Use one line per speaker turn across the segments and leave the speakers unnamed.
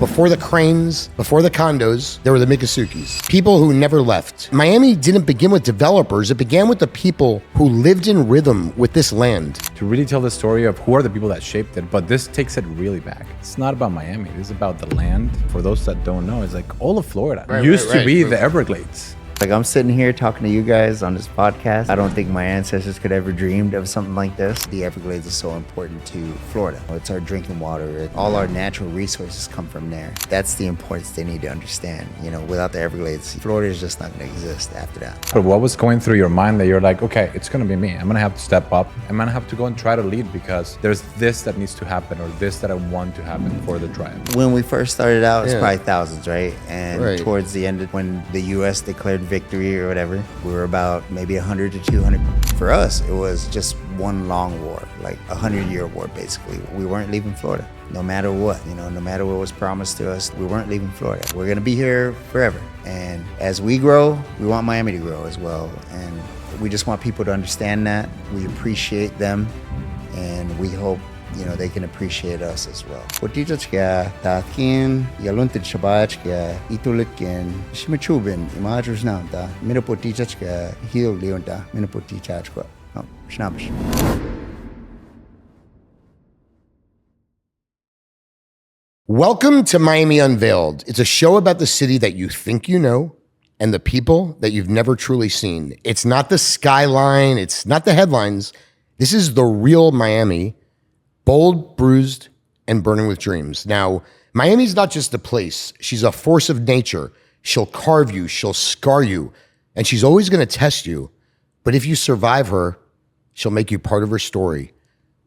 Before the cranes, before the condos, there were the Miccosukees. People who never left. Miami didn't begin with developers. It began with the people who lived in rhythm with this land.
To really tell the story of who are the people that shaped it, but this takes it really back. It's not about Miami. This is about the land. For those that don't know, it's like all of Florida used to be the Everglades.
Like, I'm sitting here talking to you guys on this podcast. I don't think my ancestors could ever dreamed of something like this. The Everglades is so important to Florida. It's our drinking water. All our natural resources come from there. That's the importance they need to understand. You know, without the Everglades, Florida is just not going to exist after that.
But what was going through your mind that you're like, okay, it's going to be me. I'm going to have to step up. I'm going to have to go and try to lead because there's this that needs to happen or this that I want to happen for the tribe.
When we first started out, it's probably thousands, right? And
Right.
towards the end, when the U.S. declared victory or whatever, we were about maybe 100 to 200. For us, it was just one long war, like a 100-year war, basically. We weren't leaving Florida, no matter what, no matter what was promised to us, we weren't leaving Florida. We're gonna be here forever. And as we grow, we want Miami to grow as well. And we just want people to understand that. We appreciate them, and we hope they can appreciate us as well. Potitachka, Tatkin, Yaluntachka, Itulitkin, Shimachubin, Imajus Nanta, Minapotitachka, Heel Leonta, Minapotitachka, Schnabish.
Welcome to Miami Unveiled. It's a show about the city that you think you know and the people that you've never truly seen. It's not the skyline. It's not the headlines. This is the real Miami. Bold, bruised, and burning with dreams. Now, Miami's not just a place. She's a force of nature. She'll carve you. She'll scar you. And she's always going to test you. But if you survive her, she'll make you part of her story.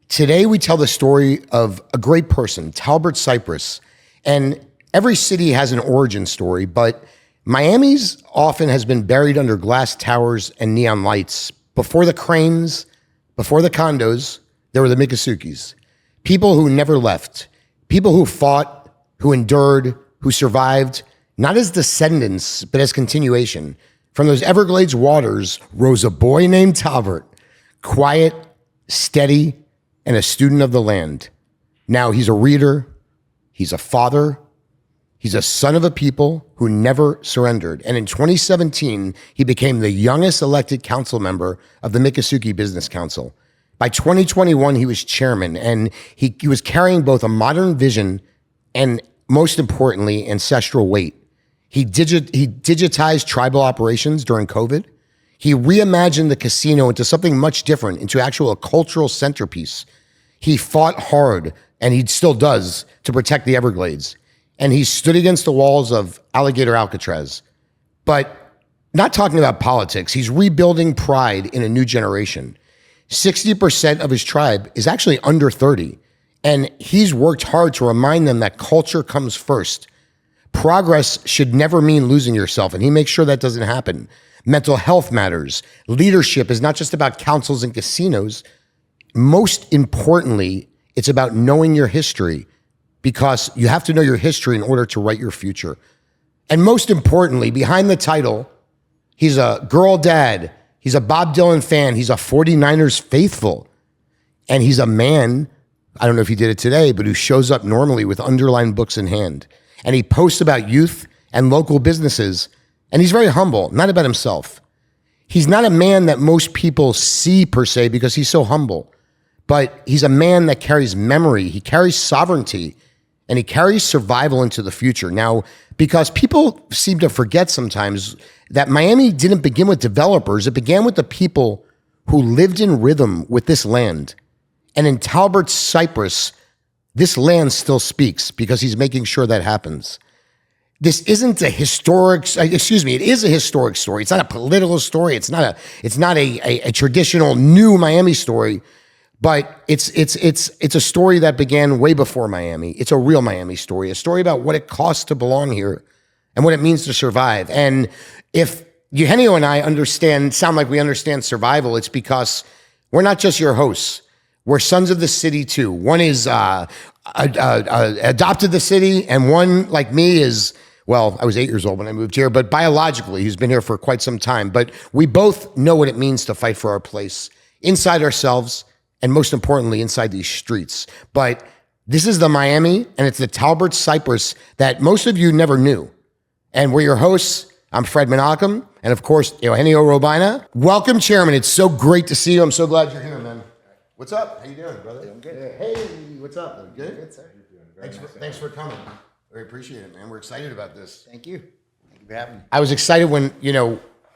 Today, we tell the story of a great person, Talbert Cypress. And every city has an origin story, but Miami's often has been buried under glass towers and neon lights. Before the cranes, before the condos, there were the Miccosukees. People who never left, people who fought, who endured, who survived, not as descendants, but as continuation. From those Everglades waters rose a boy named Talbert, quiet, steady, and a student of the land. Now he's a reader, he's a father, he's a son of a people who never surrendered. And in 2017, he became the youngest elected council member of the Miccosukee Business Council. By 2021, he was chairman, and he was carrying both a modern vision and, most importantly, ancestral weight. He digitized tribal operations during COVID. He reimagined the casino into something much different, into a cultural centerpiece. He fought hard, and he still does, to protect the Everglades. And he stood against the walls of Alligator Alcatraz. But not talking about politics, he's rebuilding pride in a new generation. 60% of his tribe is actually under 30, and he's worked hard to remind them that culture comes first. Progress should never mean losing yourself, and he makes sure that doesn't happen. Mental health matters. Leadership is not just about councils and casinos. Most importantly, it's about knowing your history, because you have to know your history in order to write your future. And most importantly, behind the title, he's a girl dad. He's a Bob Dylan fan. He's a 49ers faithful. And he's a man, I don't know if he did it today, but who shows up normally with underlined books in hand. And he posts about youth and local businesses. And he's very humble, not about himself. He's not a man that most people see per se because he's so humble. But he's a man that carries memory. He carries sovereignty. And he carries survival into the future. Now, because people seem to forget sometimes that Miami didn't begin with developers. It began with the people who lived in rhythm with this land. And in Talbert Cypress, this land still speaks because he's making sure that happens. This isn't a historic, it is a historic story. It's not a political story. It's not a traditional new Miami story. But it's a story that began way before Miami. It's a real Miami story, a story about what it costs to belong here and what it means to survive. And if Eugenio and I sound like we understand survival, it's because we're not just your hosts. We're sons of the city too. One is adopted the city, and one, like me, is, well, I was 8 years old when I moved here, but biologically, he's been here for quite some time. But we both know what it means to fight for our place inside ourselves, and most importantly, inside these streets. But This is the Miami, and it's the Talbert Cypress that most of you never knew. And we're your hosts. I'm Fred Menachem, and of course, Eugenio Robaina. Welcome, Chairman. It's so great to see you. I'm so glad you're here, man. What's up? How you doing, brother? I'm good. Hey, what's up? Good? Good, sir. Thanks for coming. Very appreciate it, man. We're excited about this.
Thank you. Thank you for having me.
I was excited when,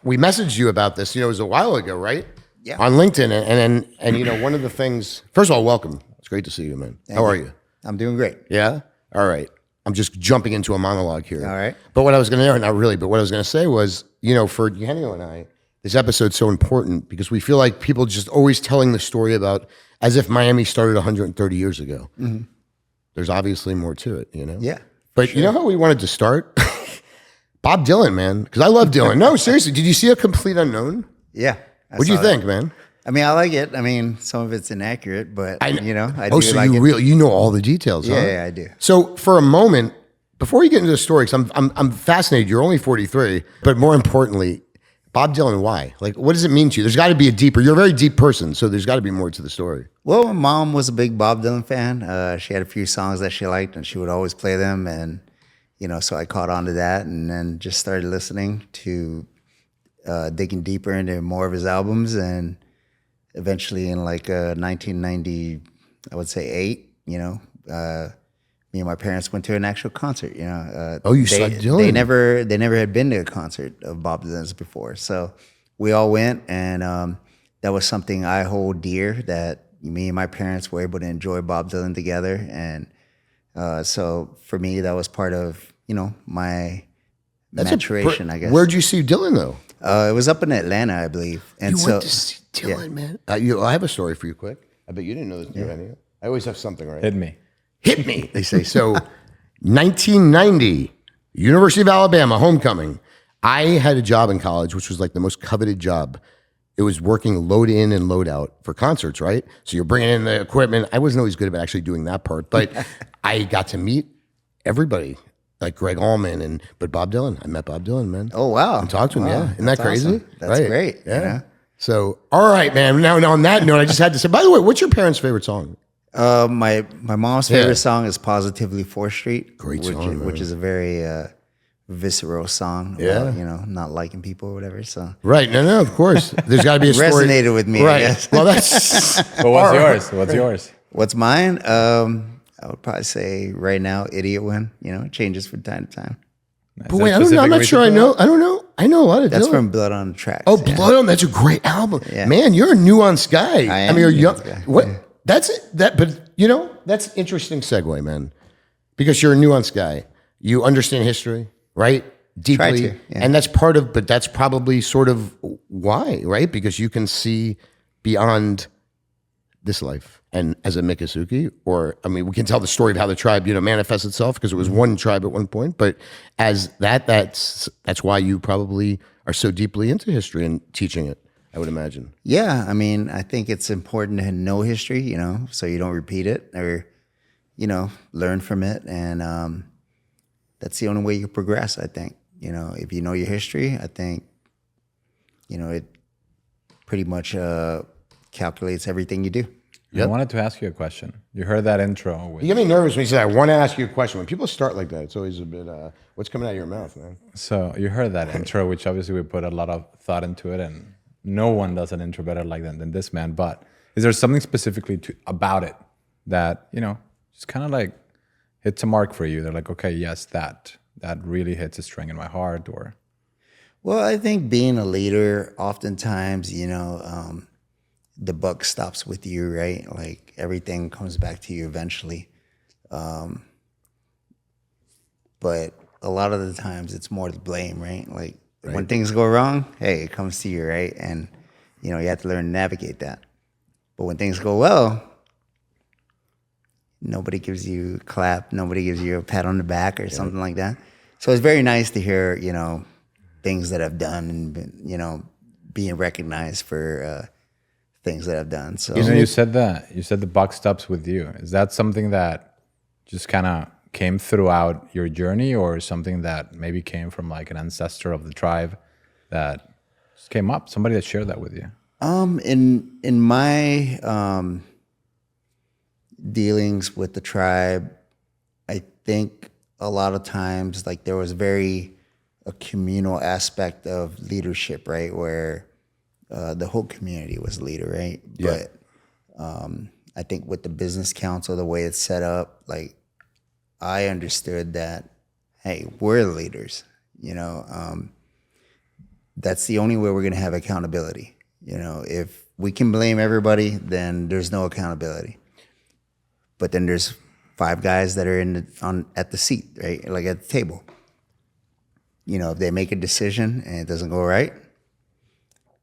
we messaged you about this, it was a while ago, right?
Yeah.
On LinkedIn. And one of the things, first of all, welcome. It's great to see you, man. How are you?
I'm doing great.
Yeah? All right. I'm just jumping into a monologue here.
All right.
But what I was going to, not really, but what I was going to say was, for Eugenio and I, this episode's so important because we feel like people just always telling the story about as if Miami started 130 years ago. Mm-hmm. There's obviously more to it,
Yeah.
But you know how we wanted to start? Bob Dylan, man, because I love Dylan. No, seriously, did you see A Complete Unknown?
Yeah.
What do you think, man?
I mean, I like it. I mean, some of it's inaccurate, but I do
so
like it.
You know all the details, huh?
Yeah, I do.
So for a moment, before you get into the story, because I'm fascinated. You're only 43, but more importantly, Bob Dylan, why? Like, what does it mean to you? There's got to be you're a very deep person, so there's got to be more to the story.
Well, my mom was a big Bob Dylan fan. She had a few songs that she liked, and she would always play them. And, so I caught on to that and then just started listening to digging deeper into more of his albums. And eventually in 1990, I would say 8, me and my parents went to an actual concert.
You saw Dylan?
They never had been to a concert of Bob Dylan's before, so we all went, and that was something I hold dear. That me and my parents were able to enjoy Bob Dylan together, and so for me, that was part of my maturation, I guess.
Where'd you see Dylan though?
It was up in Atlanta, I believe. And
you went to see Dylan, man. I have a story for you, quick. I bet you didn't know this. Yeah. I always have something, right? Hit me, they say. So 1990, University of Alabama, homecoming. I had a job in college, which was like the most coveted job. It was working load in and load out for concerts, right? So you're bringing in the equipment. I wasn't always good about actually doing that part, but I got to meet everybody, like Greg Allman, but Bob Dylan. I met Bob Dylan, man.
Oh, wow.
And talked to him, yeah. Isn't that crazy?
Awesome. That's great.
Yeah. So, all right, man. Now, on that note, I just had to say, by the way, what's your parents' favorite song?
My mom's favorite song is Positively 4th Street.
Great song,
which is a very visceral song about, not liking people or whatever. So
right. No, of course. There's got to be a story.
Resonated with me,
right.
I guess.
Well, that's...
But what's yours? What's yours?
What's mine? I would probably say right now, Idiot Win. It changes from time to time.
But wait, I'm not sure I know. I don't know. I know a lot of
That's
Dylan.
from Blood on the Tracks.
Oh, Blood on, that's a great album. Yeah. Man, you're a nuanced guy.
I am
you're young.
Guy.
What?
Yeah.
That's it. But that's interesting segue, man. Because you're a nuanced guy. You understand history, right? Deeply.
Try to, yeah.
And but that's probably sort of why, right? Because you can see beyond this life. And as a Miccosukee, we can tell the story of how the tribe, manifests itself because it was one tribe at one point. But as that's why you probably are so deeply into history and teaching it, I would imagine.
Yeah, I think it's important to know history, so you don't repeat it or, learn from it. And that's the only way you progress, I think. If you know your history, I think, it pretty much calculates everything you do.
Yep. I wanted to ask you a question. You heard that intro.
You get me nervous when you say, I want to ask you a question. When people start like that, it's always a bit, what's coming out of your mouth, man?
So you heard that intro, which obviously we put a lot of thought into it, and no one does an intro better than this man. But is there something specifically about it that, just kind of like hits a mark for you? They're like, okay, yes, that really hits a string in my heart, or...
Well, I think being a leader, oftentimes, the buck stops with you, right? Like everything comes back to you eventually. But a lot of the times it's more the blame, right? Like when things go wrong, hey, it comes to you, right? And, you have to learn to navigate that. But when things go well, nobody gives you a clap, nobody gives you a pat on the back or something like that. So it's very nice to hear, things that I've done and, being recognized for things that I've done. So
you said the buck stops with you. Is that something that just kind of came throughout your journey, or something that maybe came from like an ancestor of the tribe that just came up? Somebody that shared that with you?
In my dealings with the tribe, I think a lot of times, like, there was a communal aspect of leadership, right? Where the whole community was leader, right?
Yeah.
But I think with the business council, the way it's set up, like, I understood that, hey, we're the leaders, that's the only way we're going to have accountability. If we can blame everybody, then there's no accountability. But then there's 5 guys that are at the seat, right? Like at the table. If they make a decision and it doesn't go right,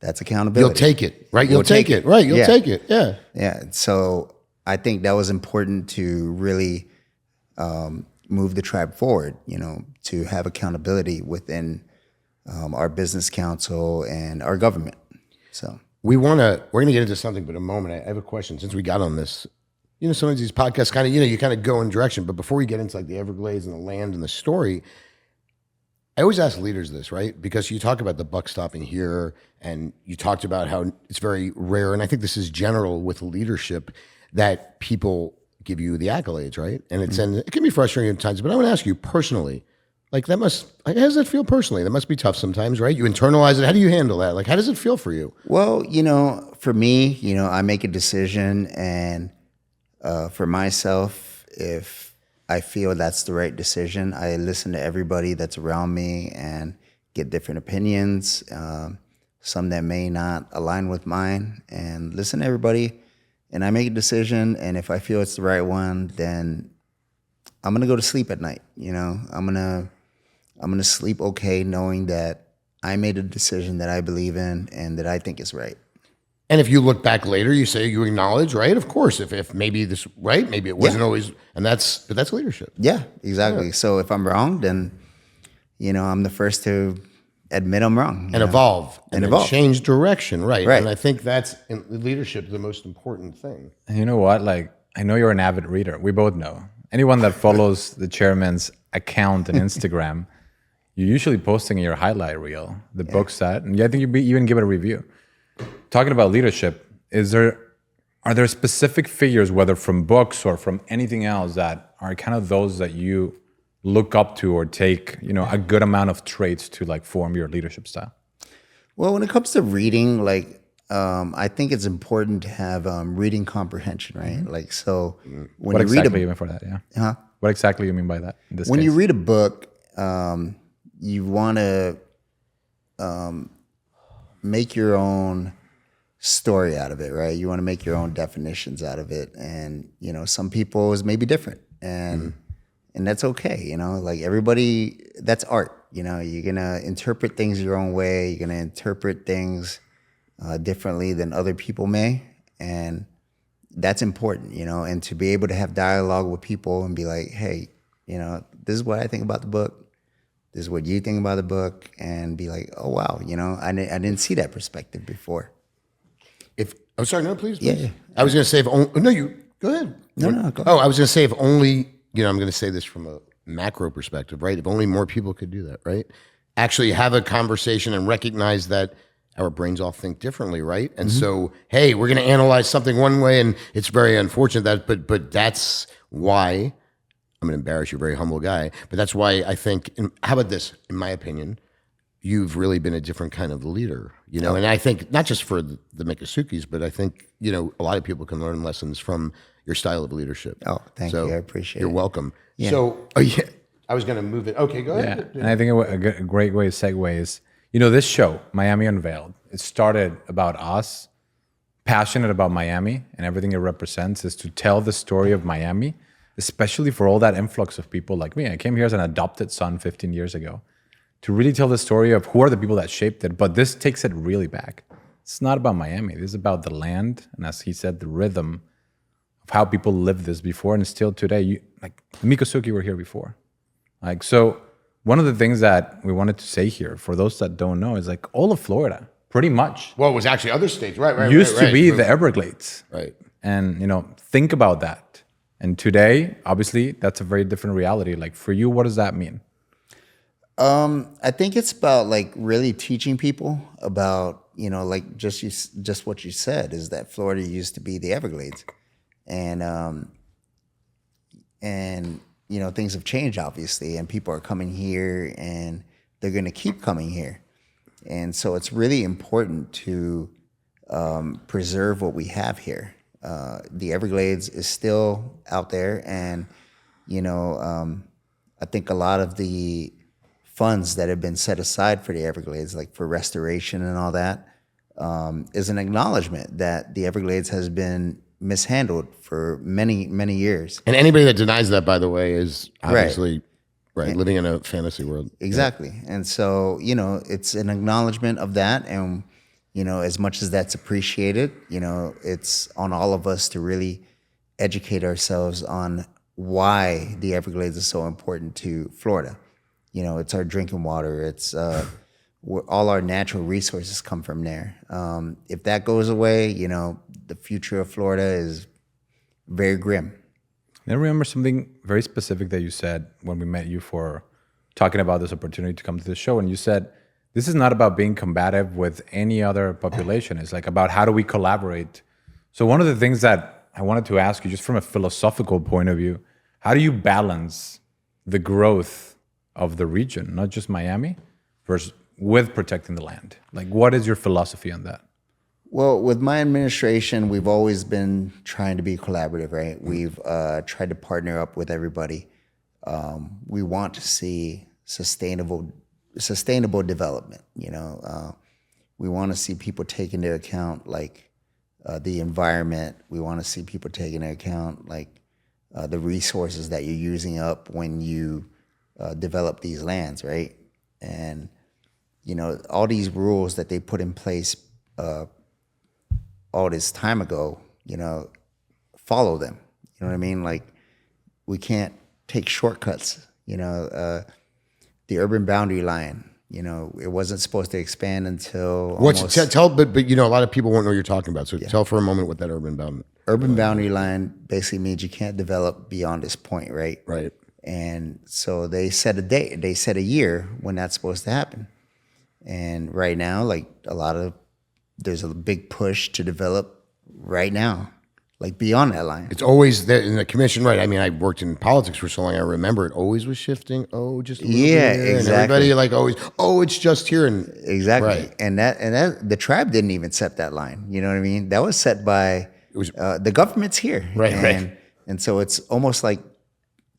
that's accountability.
You'll take it, right? You'll take it, right? You'll take it, yeah.
Yeah. So I think that was important to really move the tribe forward, to have accountability within our business council and our government. So
we're going to get into something, but in a moment, I have a question since we got on this. Some of these podcasts kind of, you kind of go in direction, but before we get into like the Everglades and the land and the story, I always ask leaders this, right? Because you talk about the buck stopping here and you talked about how it's very rare. And I think this is general with leadership that people give you the accolades, right? And and it can be frustrating at times, but I want to ask you personally, like how does that feel personally? That must be tough sometimes, right? You internalize it. How do you handle that? Like, how does it feel for you?
Well, for me, I make a decision, and for myself, if I feel that's the right decision, I listen to everybody that's around me and get different opinions, some that may not align with mine, and listen to everybody. And I make a decision, and if I feel it's the right one, then I'm gonna go to sleep at night. I'm gonna sleep okay, knowing that I made a decision that I believe in and that I think is right.
And if you look back later, you say you acknowledge, right? Of course, if maybe this right, maybe it wasn't always, but that's leadership.
Yeah, exactly. Yeah. So if I'm wrong, then I'm the first to admit I'm wrong
and evolve and
evolve,
change direction, right?
Right.
And I think that's in leadership the most important thing.
And you know what? Like, I know you're an avid reader. We both know. Anyone that follows the chairman's account on Instagram, you're usually posting in your highlight reel the books and I think you even give it a review. Talking about leadership, are there specific figures, whether from books or from anything else, that are kind of those that you look up to or take, a good amount of traits to like form your leadership style?
Well, when it comes to reading, like, I think it's important to have reading comprehension, right? Mm-hmm. Like, so when
what
you
exactly
read
you mean for that? Yeah.
Huh?
What exactly you mean by that? In this
when
case?
you read a book, you want to make your own story out of it, right? You want to make your own definitions out of it, and some people is maybe different, and that's okay. Like everybody, that's art. You're gonna interpret things your own way. You're gonna interpret things differently than other people may, and that's important. And to be able to have dialogue with people and be like, hey, this is what I think about the book. This is what you think about the book, and be like, oh wow, I didn't see that perspective before.
Please.
Yeah.
I was going to say if only. No, you go ahead.
No, go ahead.
Oh, I was going to say if only. I'm going to say this from a macro perspective, right? If only more people could do that, right? Actually, have a conversation and recognize that our brains all think differently, right? And so, hey, we're going to analyze something one way, and it's very unfortunate that, but that's why I'm going to embarrass you, very humble guy. But that's why I think. How about this? In my opinion, you've really been a different kind of leader, and I think not just for the Miccosukees, but I think, a lot of people can learn lessons from your style of leadership.
Oh, thank you. I appreciate it.
You're welcome.
Yeah.
So, I was going to move it. Okay, go ahead.
Yeah. And I think a great way to segue is, this show, Miami Unveiled, it started about us, passionate about Miami and everything it represents, is to tell the story of Miami, especially for all that influx of people like me. I came here as an adopted son 15 years ago. To really tell the story of who are the people that shaped it. But this takes it really back. It's not about Miami. This is about the land, and as he said, the rhythm of how people lived this before, and still today. Miccosukee were here before. So one of the things that we wanted to say here, for those that don't know, is all of Florida, pretty much.
Well, it was actually other states, right?
Used to be the Everglades.
Right.
And, think about that. And today, obviously, that's a very different reality. Like, for you, what does that mean?
I think it's about really teaching people about, just what you said, is that Florida used to be the Everglades. And And, things have changed, obviously, and people are coming here and they're going to keep coming here. And so it's really important to preserve what we have here. The Everglades is still out there, and, I think a lot of the funds that have been set aside for the Everglades, like for restoration and all that, is an acknowledgement that the Everglades has been mishandled for many, many years.
And anybody that denies that, by the way, is obviously living in a fantasy world.
Exactly. Yeah. And so, it's an acknowledgement of that. And, as much as that's appreciated, it's on all of us to really educate ourselves on why the Everglades is so important to Florida. It's our drinking water. It's all our natural resources come from there. If that goes away, the future of Florida is very grim.
I remember something very specific that you said when we met you for talking about this opportunity to come to the show. And you said, this is not about being combative with any other population. It's like about how do we collaborate. So one of the things that I wanted to ask you, just from a philosophical point of view, how do you balance the growth of the region, not just Miami, versus with protecting the land? Like, what is your philosophy on that?
Well, with my administration, we've always been trying to be collaborative, right? We've tried to partner up with everybody. We want to see sustainable development. We want to see people take into account like the environment. We want to see people take into account like the resources that you're using up when you develop these lands, right? And all these rules that they put in place all this time ago, follow them. You know what I mean? Like, we can't take shortcuts. The urban boundary line, it wasn't supposed to expand until
tell, but a lot of people won't know what you're talking about. So tell for a moment what that urban
boundary line basically means you can't develop beyond this point, right?
Right.
And so they set a date, they set a year when that's supposed to happen. And right now, like there's a big push to develop right now, like beyond that line.
It's always there in the commission, right? I mean, I worked in politics for so long. I remember it always was shifting. Oh, just a little bit here.
Exactly.
And everybody like always, it's just here. And
exactly.
Right.
And that the tribe didn't even set that line. You know what I mean? That was set by the government's here.
Right.
And so it's almost like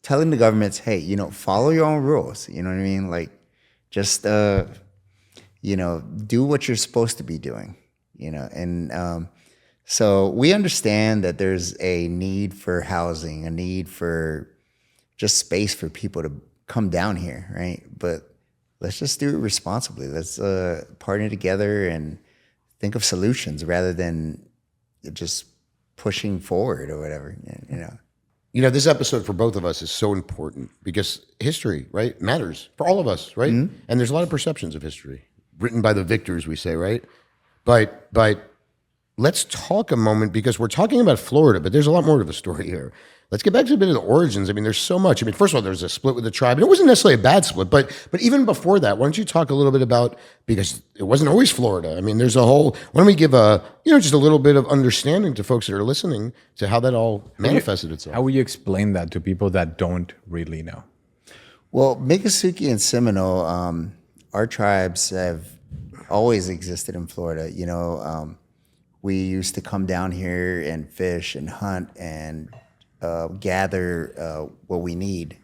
telling the governments, hey, follow your own rules. You know what I mean? Like, just do what you're supposed to be doing. And so we understand that there's a need for housing, a need for just space for people to come down here, right? But let's just do it responsibly. Let's partner together and think of solutions rather than just pushing forward or whatever,
This episode for both of us is so important because history, right, matters for all of us, right? Mm-hmm. And there's a lot of perceptions of history written by the victors, we say, right? But let's talk a moment because we're talking about Florida, but there's a lot more to the story here. Let's get back to a bit of the origins. I mean, there's so much. I mean, first of all, there's a split with the tribe, and it wasn't necessarily a bad split, but even before that, why don't you talk a little bit about, because it wasn't always Florida. I mean, there's a whole, why don't we give just a little bit of understanding to folks that are listening to how that all manifested itself.
How would you explain that to people that don't really know?
Well, Miccosukee and Seminole, our tribes have always existed in Florida. We used to come down here and fish and hunt and gather what we need,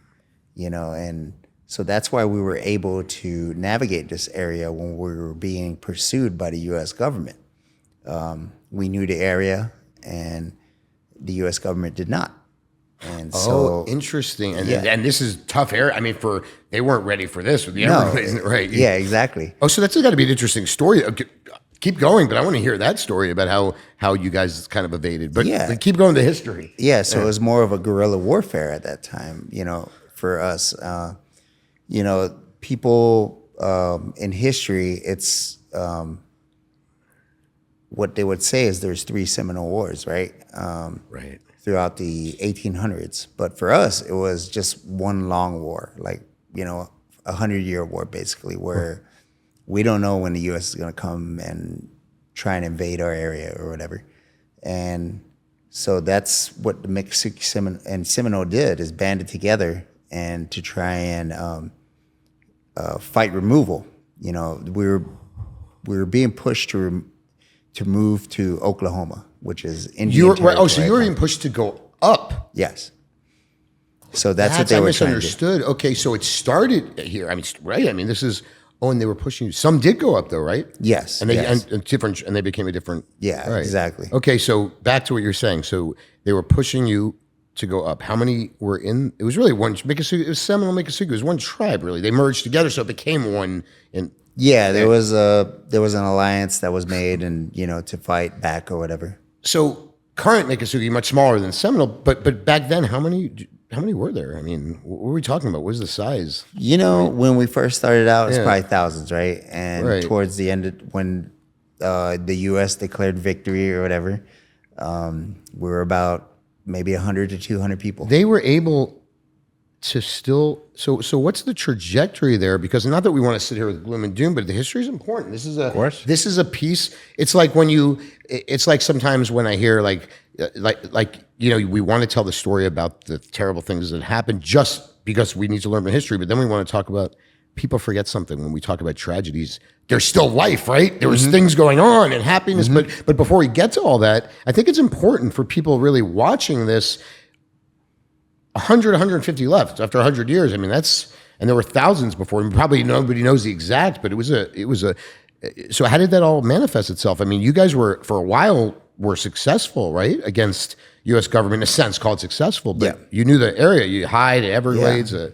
and so that's why we were able to navigate this area when we were being pursued by the U.S. government. We knew the area, and the U.S. government did not. And so,
interesting. And this is tough area. I mean, they weren't ready for this with the Everglades, right?
Yeah, exactly.
Oh, so that's got to be an interesting story. Keep going, but I want to hear that story about how you guys kind of evaded. But keep going to history.
Yeah, so it was more of a guerrilla warfare at that time, for us. People in history, it's what they would say is there's 3 Seminole Wars, right?
Right.
Throughout the 1800s. But for us, it was just one long war, like, 100-year war, basically, where we don't know when the U.S. is going to come and try and invade our area or whatever. And So that's what the Miccosukee and Seminole did, is banded together and to try and fight removal. You know, we were being pushed to move to Oklahoma, which is Indian territory.
So you were being pushed to go up.
Yes. So that's what they
I
were trying to do.
misunderstood. Okay, so it started here. I mean, right? I mean, this is. Oh, and they were pushing you. Some did go up though, right?
Yes.
And they
yes.
and they became a different.
Yeah,
right.
exactly.
Okay, so back to what you're saying. So they were pushing you to go up. How many were in? It was really one. Miccosukee. It was Seminole Miccosukee. It was one tribe, really. They merged together, so it became one.
Yeah, there was an alliance that was made, and to fight back or whatever.
So current Miccosukee much smaller than Seminole, but back then, how many were there? I mean, what were we talking about? What was the size?
When we first started out, it's probably thousands, right? And
Right.
towards the end, when the U.S. declared victory or whatever, we were about maybe 100 to 200 people.
They were able to still. So what's the trajectory there? Because not that we want to sit here with gloom and doom, but the history is important. This is a piece. It's like it's like sometimes when I hear like we want to tell the story about the terrible things that happened just because we need to learn from history, but then we want to talk about people forget something when we talk about tragedies. There's still life, right? There was things going on and happiness, but before we get to all that, I think it's important for people really watching this. 100, 150 left after 100 years. I mean, and there were thousands before. And probably nobody knows the exact, but it was a. So how did that all manifest itself? I mean, you guys were for a while successful, right, against U.S. government in a sense, called successful. But you knew the area. You hide Everglades.
And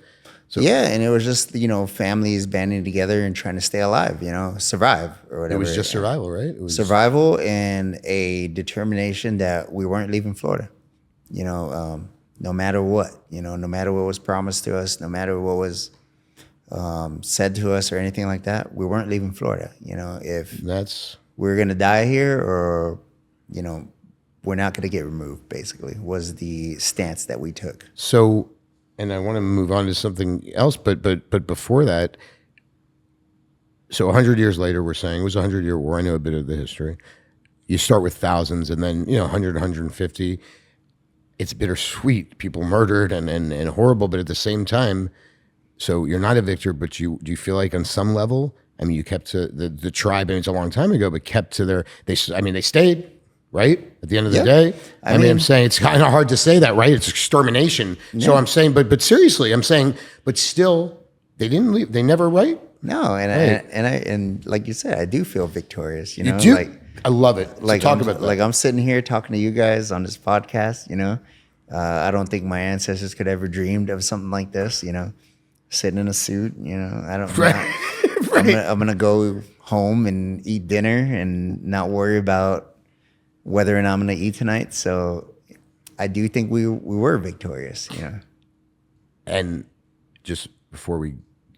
it was just families banding together and trying to stay alive, survive or whatever.
It was just survival, right? It was
survival and a determination that we weren't leaving Florida. No matter what, no matter what was promised to us, no matter what was said to us or anything like that, we weren't leaving Florida. If we're going to die here or, we're not going to get removed, basically, was the stance that we took.
So, and I want to move on to something else, but before that, so 100 years later, we're saying it was a 100-year war. I know a bit of the history. You start with thousands and then, 100, 150. It's bittersweet, people murdered and horrible, but at the same time, so you're not a victor, but do you feel like on some level, I mean, you kept to the tribe, and it's a long time ago, but kept to they stayed, right? At the end of the day. I mean, I'm saying it's kind of hard to say that, right? It's extermination. Yeah. So I'm saying, but seriously, I'm saying, but still, they didn't leave. They never, right?
No, and like you said, I do feel victorious,
You do? I love it.
Like
talk about that.
Like I'm sitting here talking to you guys on this podcast, I don't think my ancestors could ever dreamed of something like this, sitting in a suit, I don't know. I'm gonna go home and eat dinner and not worry about whether or not I'm gonna eat tonight. So I do think we were victorious,
And just before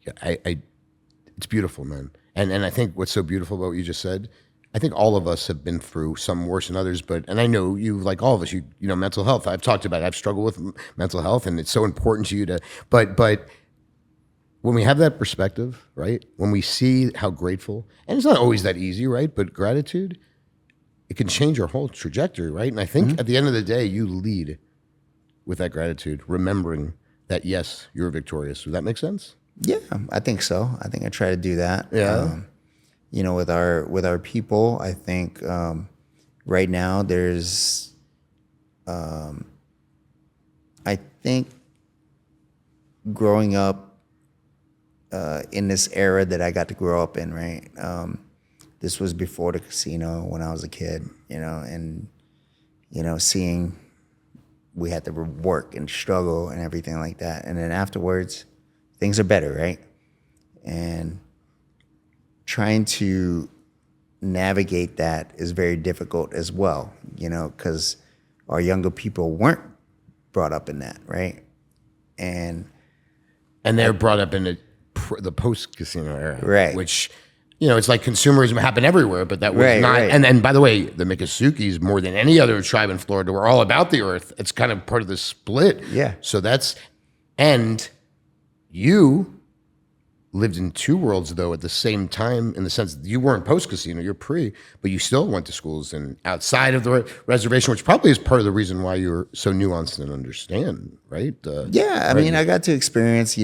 it's beautiful, man. And I think what's so beautiful about what you just said, I think all of us have been through some worse than others, and I know you, like all of us, mental health. I've talked about it. I've struggled with mental health, and it's so important to you but when we have that perspective, right? When we see how grateful, and it's not always that easy, right? But gratitude, it can change our whole trajectory, right? And I think at the end of the day, you lead with that gratitude, remembering that, yes, you're victorious. Does that make sense?
Yeah, I think so. I think I try to do that.
Yeah.
With our people, I think right now there's, I think growing up in this era that I got to grow up in, right? This was before the casino when I was a kid, and seeing we had to work and struggle and everything like that, and then afterwards, things are better, right? And trying to navigate that is very difficult as well, because our younger people weren't brought up in that, right? And
they're brought up in the post-casino era,
right?
Which, it's like consumerism happened everywhere, but that was not. Right. And by the way, the Miccosukees, more than any other tribe in Florida, were all about the earth. It's kind of part of the split.
Yeah.
So and you lived in two worlds though at the same time, in the sense that you weren't post-casino, you're pre, but you still went to schools and outside of the reservation, which probably is part of the reason why you're so nuanced and understand, right?
I mean, I got to experience,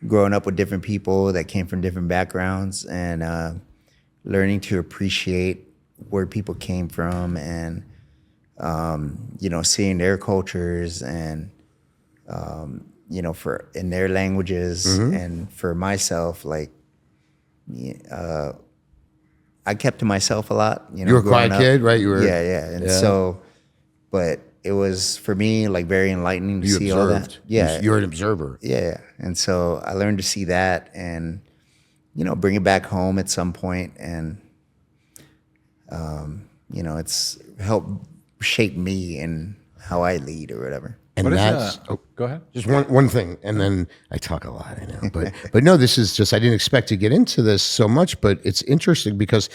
growing up with different people that came from different backgrounds and learning to appreciate where people came from and, seeing their cultures and, for in their languages. And for myself, like, I kept to myself a lot. You
were a quiet kid, right? You were,
yeah. And so, but it was for me like very enlightening to see all that. Yeah,
you're an observer.
Yeah, and so I learned to see that and bring it back home at some point, and it's helped shape me and how I lead or whatever.
And that's
go ahead.
Just one thing, and then I talk a lot, I know, but no, this is just, I didn't expect to get into this so much, but it's interesting because,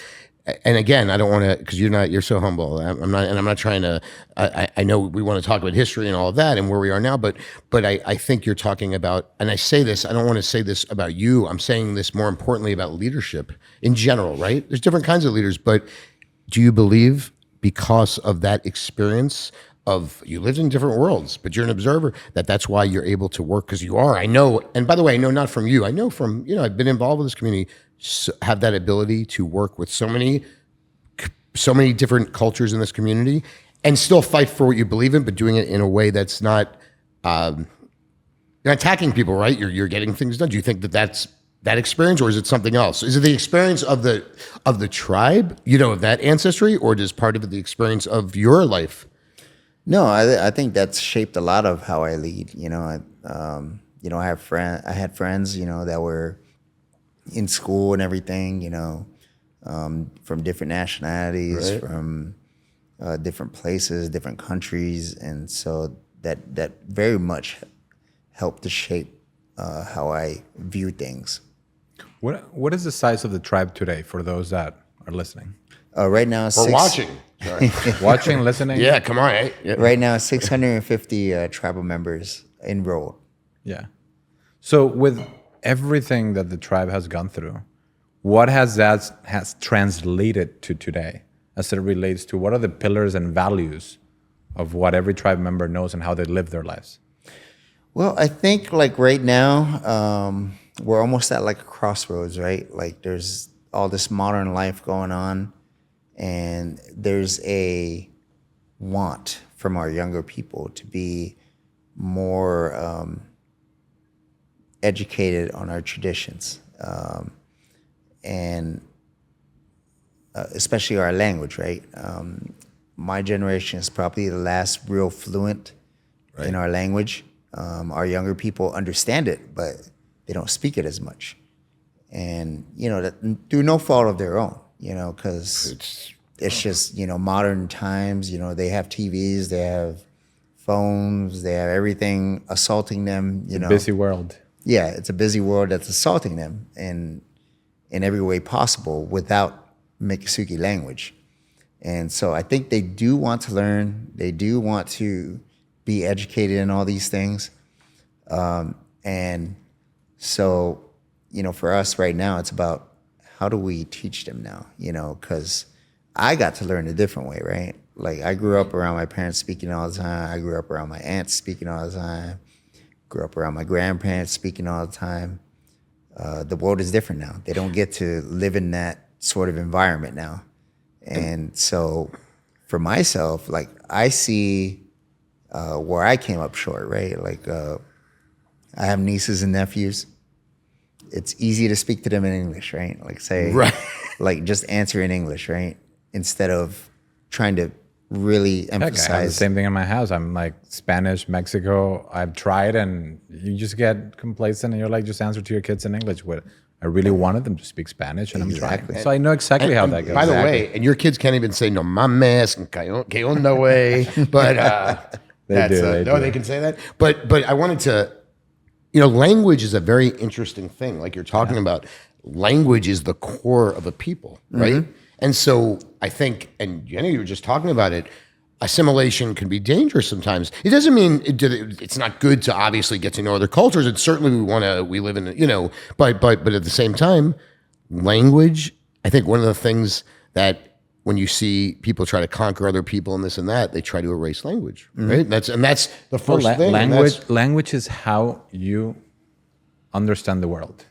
and again, I don't want to, because you're so humble. I'm not trying to. I know we want to talk about history and all of that and where we are now, but I think you're talking about, and I say this, I don't want to say this about you. I'm saying this more importantly about leadership in general, right? There's different kinds of leaders, but do you believe because of that experience of you lived in different worlds, but you're an observer, that's why you're able to work? Because you are, I know, and by the way, I know not from you, I know from, I've been involved with this community, have that ability to work with so many different cultures in this community and still fight for what you believe in, but doing it in a way that's not, you're not attacking people, right? You're getting things done. Do you think that's that experience, or is it something else? Is it the experience of the tribe, of that ancestry, or is part of it the experience of your life?
No, I think that's shaped a lot of how I lead. I had friends, that were in school and everything, from different nationalities,
right,
from different places, different countries, and so that very much helped to shape how I view things.
What is the size of the tribe today for those that are listening?
Right now,
watching. Sorry.
Watching, listening?
Yeah, come on. Right? Yeah.
Right now, 650 tribal members enrolled.
Yeah. So with everything that the tribe has gone through, what has translated to today as it relates to what are the pillars and values of what every tribe member knows and how they live their lives?
Well, I think like right now, we're almost at like a crossroads, right? Like there's all this modern life going on, and there's a want from our younger people to be more educated on our traditions, and especially our language, right? My generation is probably the last real fluent in our language. Our younger people understand it, but they don't speak it as much. And, through no fault of their own, because it's just, modern times, they have TVs, they have phones, they have everything assaulting them,
Busy world.
Yeah, it's a busy world that's assaulting them in every way possible without Miccosukee language. And so I think they do want to learn, they do want to be educated in all these things. And so, for us right now, it's about how do we teach them now, because I got to learn a different way, right? Like I grew up around my parents speaking all the time. I grew up around my aunts speaking all the time. Grew up around my grandparents speaking all the time. The world is different now. They don't get to live in that sort of environment now. And so for myself, like I see where I came up short, right? Like I have nieces and nephews. It's easy to speak to them in English, right? Like say, like just answer in English, right? Instead of trying to really emphasize.
Heck, I have the same thing in my house. I'm like Spanish, Mexico. I've tried, and you just get complacent, and you're like, just answer to your kids in English. What I really wanted them to speak Spanish, and I'm trying. So I know exactly how that goes.
By the way, and your kids can't even say no mames and que onda way, but
they do.
They can say that. But I wanted to, language is a very interesting thing. Like you're talking about, language is the core of a people, right? Mm-hmm. And so I think, and Jenny, you were just talking about it, assimilation can be dangerous sometimes. It doesn't mean it's not good to obviously get to know other cultures. And certainly we live in, but at the same time, language, I think one of the things that when you see people try to conquer other people and this and that, they try to erase language, right? That's the first thing.
Language is how you understand the world.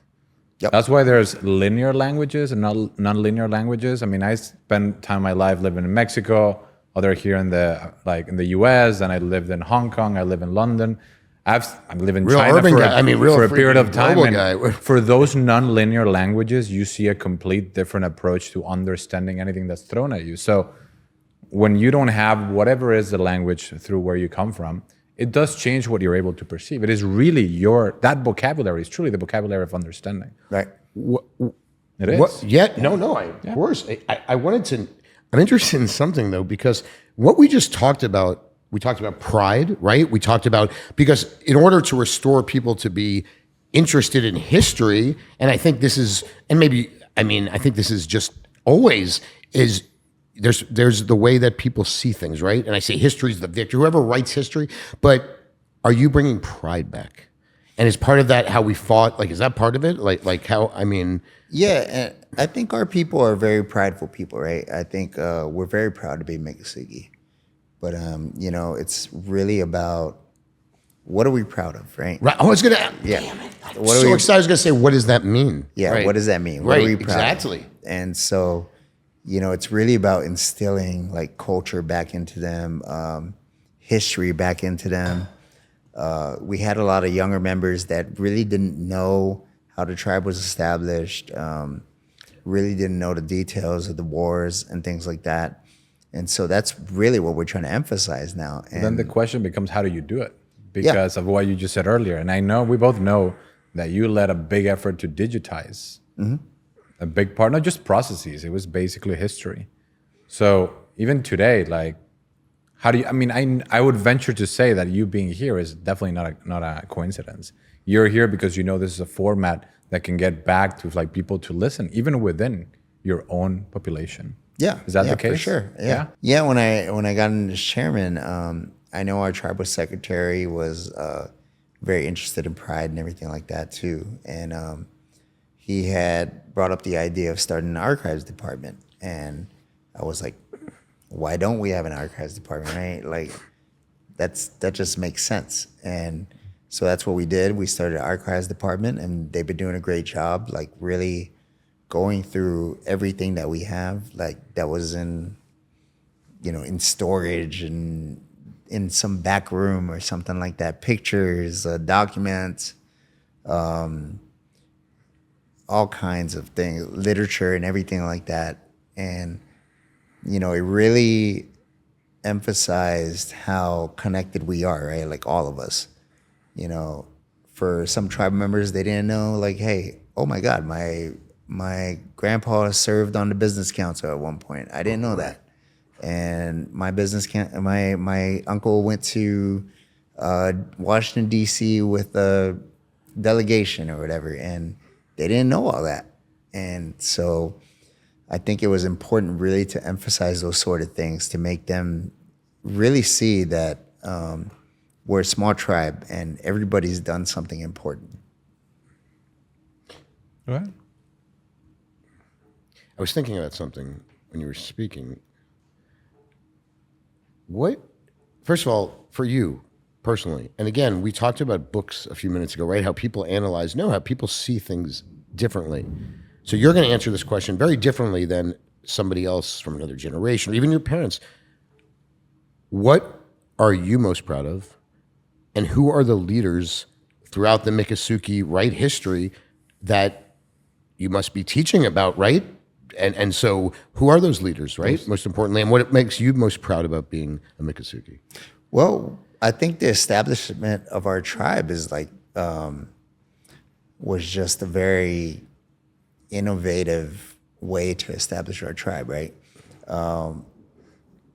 Yep.
That's why there's linear languages and non-linear languages. I mean, I spent time of my life living in Mexico, other here in the U.S., and I lived in Hong Kong. I live in London. I live in China for a period of time. And for those non-linear languages, you see a complete different approach to understanding anything that's thrown at you. So when you don't have whatever is the language through where you come from, it does change what you're able to perceive. It is really that vocabulary is truly the vocabulary of understanding.
Right.
It is.
Of course. I'm interested in something though, because what we just talked about, we talked about pride, right? We talked about, because in order to restore people to be interested in history, and I think this is, I think this is just always is, there's the way that people see things, right? And I say history is the victor, whoever writes history, but are you bringing pride back? And is part of that how we fought? Like, is that part of it?
Yeah, I think our people are very prideful people, right? I think we're very proud to be Miccosukee. But, it's really about what are we proud of, right?
Right. I was going to,
damn
it. I was so excited. I was going to say, what does that mean?
Yeah,
right.
What does that mean? What are we proud
exactly.
of? And so, it's really about instilling like culture back into them, history back into them. We had a lot of younger members that really didn't know how the tribe was established, really didn't know the details of the wars and things like that. And so that's really what we're trying to emphasize now. And
then the question becomes, how do you do it? Because of what you just said earlier. And I know, we both know that you led a big effort to digitize a big part, not just processes, it was basically history. So even today, like, how do you, I would venture to say that you being here is definitely not a coincidence. You're here because you know this is a format that can get back to like people to listen, even within your own population.
Yeah.
Is that the case?
For sure. Yeah. Yeah. When I got in as chairman, I know our tribal secretary was very interested in pride and everything like that too. And he had brought up the idea of starting an archives department. And I was like, why don't we have an archives department, right? Like that just makes sense. And so that's what we did. We started an archives department and they've been doing a great job, like really going through everything that we have, like that was in storage and in some back room or something like that, pictures, documents, all kinds of things, literature and everything like that. And, it really emphasized how connected we are, right? Like all of us, for some tribe members, they didn't know, like, hey, oh my God, my grandpa served on the business council at one point. I didn't know that. And my uncle went to Washington, D.C. with a delegation or whatever, and they didn't know all that. And so I think it was important really to emphasize those sort of things to make them really see that we're a small tribe and everybody's done something important.
All right.
I was thinking about something when you were speaking. First of all, for you personally, and again, we talked about books a few minutes ago, right? How people how people see things differently. So you're going to answer this question very differently than somebody else from another generation, or even your parents. What are you most proud of? And who are the leaders throughout the Miccosukee right history that you must be teaching about, right? And so who are those leaders, right? Most importantly, and what makes you most proud about being a Miccosukee?
Well, I think the establishment of our tribe is like, was just a very innovative way to establish our tribe, right?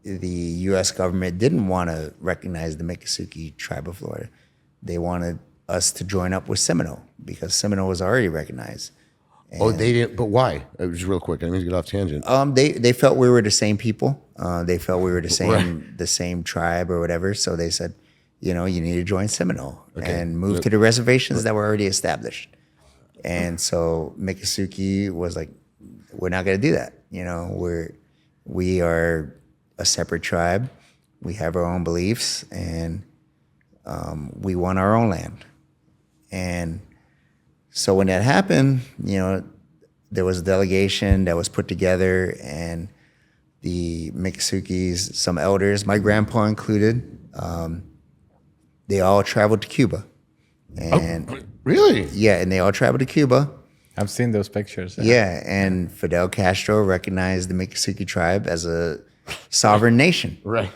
The U.S. government didn't want to recognize the Miccosukee tribe of Florida. They wanted us to join up with Seminole because Seminole was already recognized.
Oh, they didn't. But why? It was real quick. I need to get off tangent.
They felt we were the same people. They felt we were the same
Right.
the same tribe or whatever. So they said, you need to join Seminole and move to the reservations that were already established. And so Miccosukee was like, we're not going to do that. We are a separate tribe. We have our own beliefs, and we want our own land. And so when that happened, there was a delegation that was put together, and the Miccosukees, some elders, my grandpa included, they all traveled to Cuba. And
Really?
yeah, and they all traveled to Cuba.
I've seen those pictures.
Yeah, and Fidel Castro recognized the Miccosukee tribe as a sovereign nation.
Right.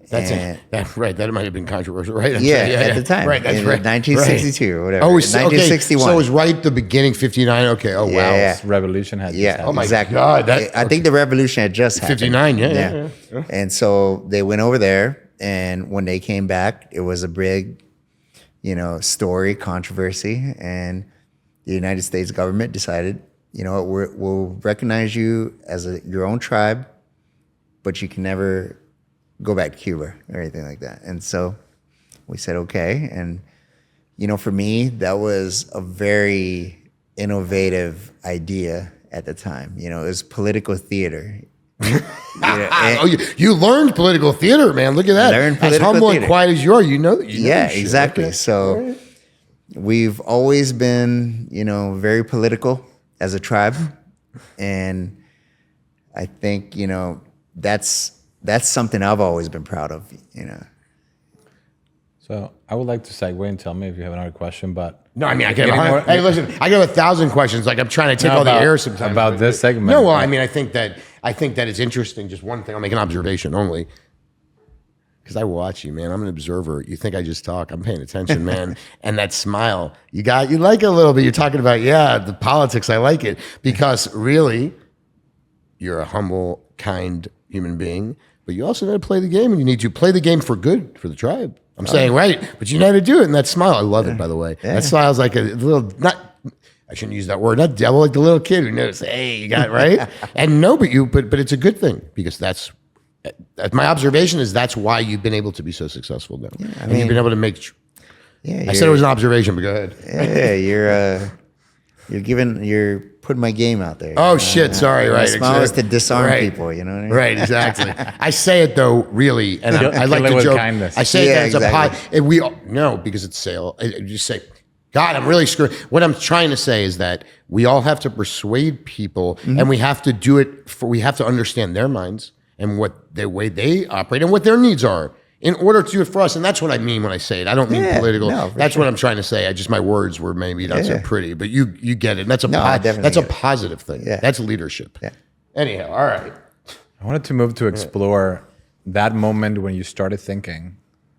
That's
And-
it. Right. That might have been controversial. Right. I'm
Yeah,
sorry.
at the time.
Right. That's
in
right.
1962 or whatever.
Oh, it's
1961.
Okay. So it was right at the beginning, 59. Okay. Oh, wow.
Yeah.
This revolution had just
Yeah,
happened.
Oh my
exactly.
God,
I think the revolution had just happened.
59. Yeah.
And so they went over there, and when they came back, it was a big, story, controversy, and the United States government decided, we'll recognize you as your own tribe, but you can never go back to Cuba or anything like that. And so we said, okay. And, for me, that was a very innovative idea at the time. It was political theater.
You learned political theater, man. Look at that.
Learned
As
political
humble
theater.
and quiet as you are,
Yeah,
shit.
exactly.
Okay.
So we've always been, very political as a tribe. And I think, that's something I've always been proud of,
So I would like to segue and tell me if you have another question, but
No, I mean, I get
Getting more-
hey, listen, I get 1,000 questions. Like I'm trying to take all the air sometimes.
about this segment.
No, well, I mean, I think that it's interesting. Just one thing, I'll make an observation only. Because I watch you, man. I'm an observer. You think I just talk. I'm paying attention, man. And that smile, you like it a little bit. You're talking about, the politics. I like it. Because really, you're a humble, kind human being. But you also know how to play the game. And you need to play the game for good, for the tribe. I'm saying, right. But you know how to do it. And that smile, I love it, by the way. That smile's like a little, I shouldn't use that word, not devil, like the little kid who knows, hey, you got it, right? And no, but it's a good thing. Because that's my observation is that's why you've been able to be so successful now. And you've been able to make. I said it was an observation, but go ahead.
Yeah, you're putting my game out there.
Oh shit! Sorry,
My
right.
smile is to disarm
Right.
people. You know what I mean?
Right, exactly. I say it though, really, and I like
Kill it
to
with
joke.
kindness.
I say
Yeah,
it that
exactly.
we all, no, because it's sale. I just say, God, I'm really screwed. What I'm trying to say is that we all have to persuade people, and we have to do it we have to understand their minds and what the way they operate and what their needs are in order to do it for us. And that's what I mean when I say it. I don't mean political.
no, for
That's
sure.
what I'm trying to say. My words were maybe not so pretty, but you get it. And that's
I definitely
that's a
get it.
positive thing.
Yeah.
That's leadership.
Yeah.
Anyhow, all right.
I wanted to move to explore that moment when you started thinking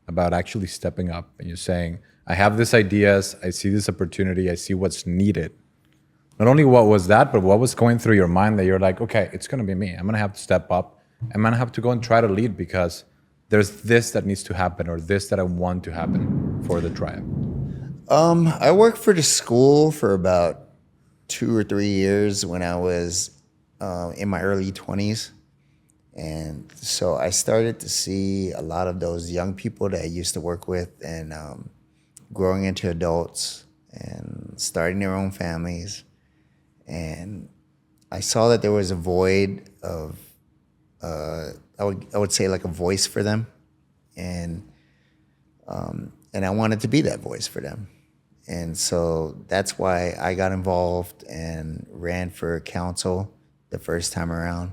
about actually stepping up and you're saying, I have these ideas, I see this opportunity, I see what's needed. Not only what was that, but what was going through your mind that you're like, okay, it's going to be me. I'm going to have to step up. I'm going to have to go and try to lead because there's this that needs to happen or this that I want to happen for the tribe.
I worked for the school for about 2 or 3 years when I was in my early 20s. And so I started to see a lot of those young people that I used to work with and growing into adults and starting their own families. And I saw that there was a void of, I would say like a voice for them. And I wanted to be that voice for them. And so that's why I got involved and ran for council the first time around.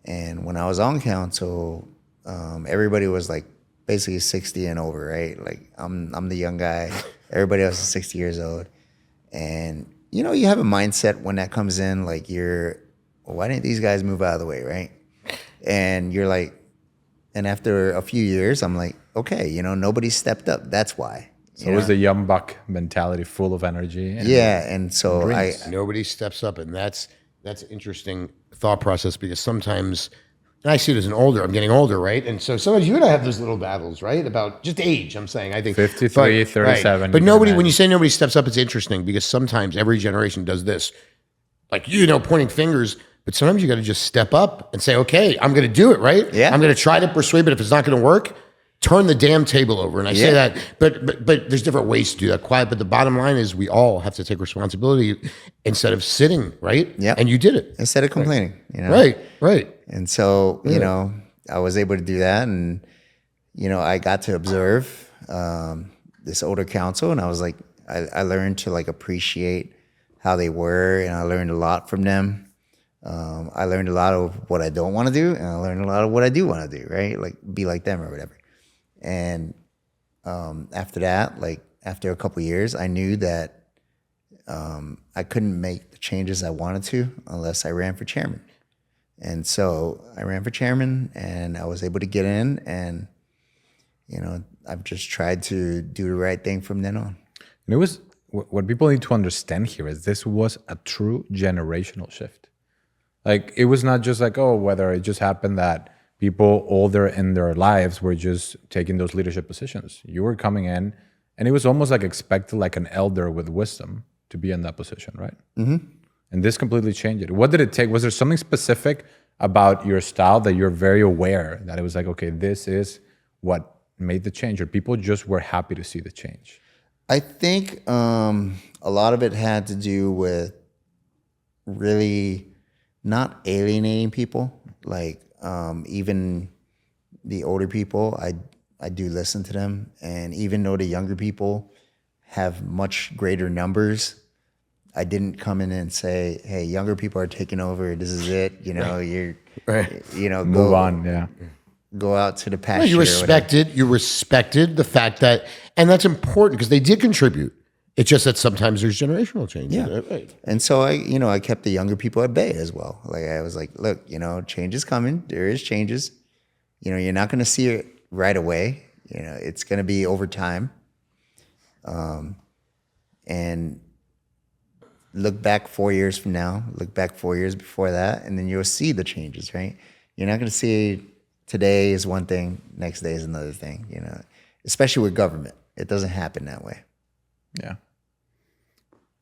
And when I was on council, everybody was like basically 60 and over, right? Like I'm the young guy. Everybody else is 60 years old. And you have a mindset when that comes in, like why didn't these guys move out of the way, right? And you're like, and after a few years, I'm like, okay, nobody stepped up. That's why.
So it was the young buck mentality, full of energy. And
And so
Nobody steps up, and that's an interesting thought process because sometimes, and I see it as I'm getting older, right? And so sometimes you and I have those little battles, right? About just age, I'm saying. I think
53, 37.
But
you
nobody,
can
when you say nobody steps up, it's interesting because sometimes every generation does this. like, pointing fingers. But sometimes you got to just step up and say, okay, I'm going to do it, right?
Yeah.
I'm going to try to persuade, but if it's not going to work, turn the damn table over. And I say that, but there's different ways to do that. Quiet. But the bottom line is we all have to take responsibility instead of sitting, right?
Yeah.
And you did it.
Instead of complaining,
Right.
And so, I was able to do that. And, I got to observe this older council. And I was like, I learned to like appreciate how they were. And I learned a lot from them. I learned a lot of what I don't want to do. And I learned a lot of what I do want to do, right? Like be like them or whatever. And after that, like after a couple of years, I knew that I couldn't make the changes I wanted to unless I ran for chairman. And so I ran for chairman and I was able to get in and, I've just tried to do the right thing from then on.
And it was, what people need to understand here is this was a true generational shift. Like it was not just like, whether it just happened that people older in their lives were just taking those leadership positions. You were coming in and it was almost like expected like an elder with wisdom to be in that position, right? Mm-hmm. And this completely changed it. What did it take? Was there something specific about your style that you're very aware that it was like, okay, this is what made the change, or people just were happy to see the change?
I think a lot of it had to do with really not alienating people. Like even the older people, I do listen to them. And even though the younger people have much greater numbers, I didn't come in and say, hey, younger people are taking over. This is it. You're,
Move on. Yeah.
Go out to the pasture.
You respected the fact that, and that's important because they did contribute. It's just that sometimes there's generational change.
Yeah.
Right.
And so I kept the younger people at bay as well. Like I was like, look, change is coming. There is changes. You're not going to see it right away. It's going to be over time. And look back 4 years from now, look back 4 years before that, and then you'll see the changes, right? You're not going to see today is one thing, next day is another thing, especially with government. It doesn't happen that way.
Yeah.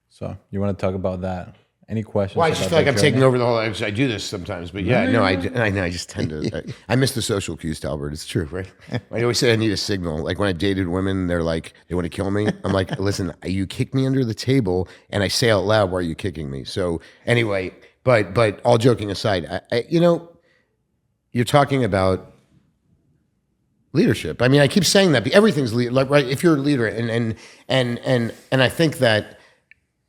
So you want to talk about that? Any questions?
Well, I just feel like I'm taking over the whole. I do this sometimes, but I know. I just tend to. I miss the social cues, Talbert. It's true, right? I always say I need a signal. Like when I dated women, they're like, they want to kill me. I'm like, listen, you kick me under the table, and I say out loud, "Why are you kicking me?" So anyway, but all joking aside, you're talking about leadership. I mean, I keep saying that, but everything's like right. If you're a leader, and I think that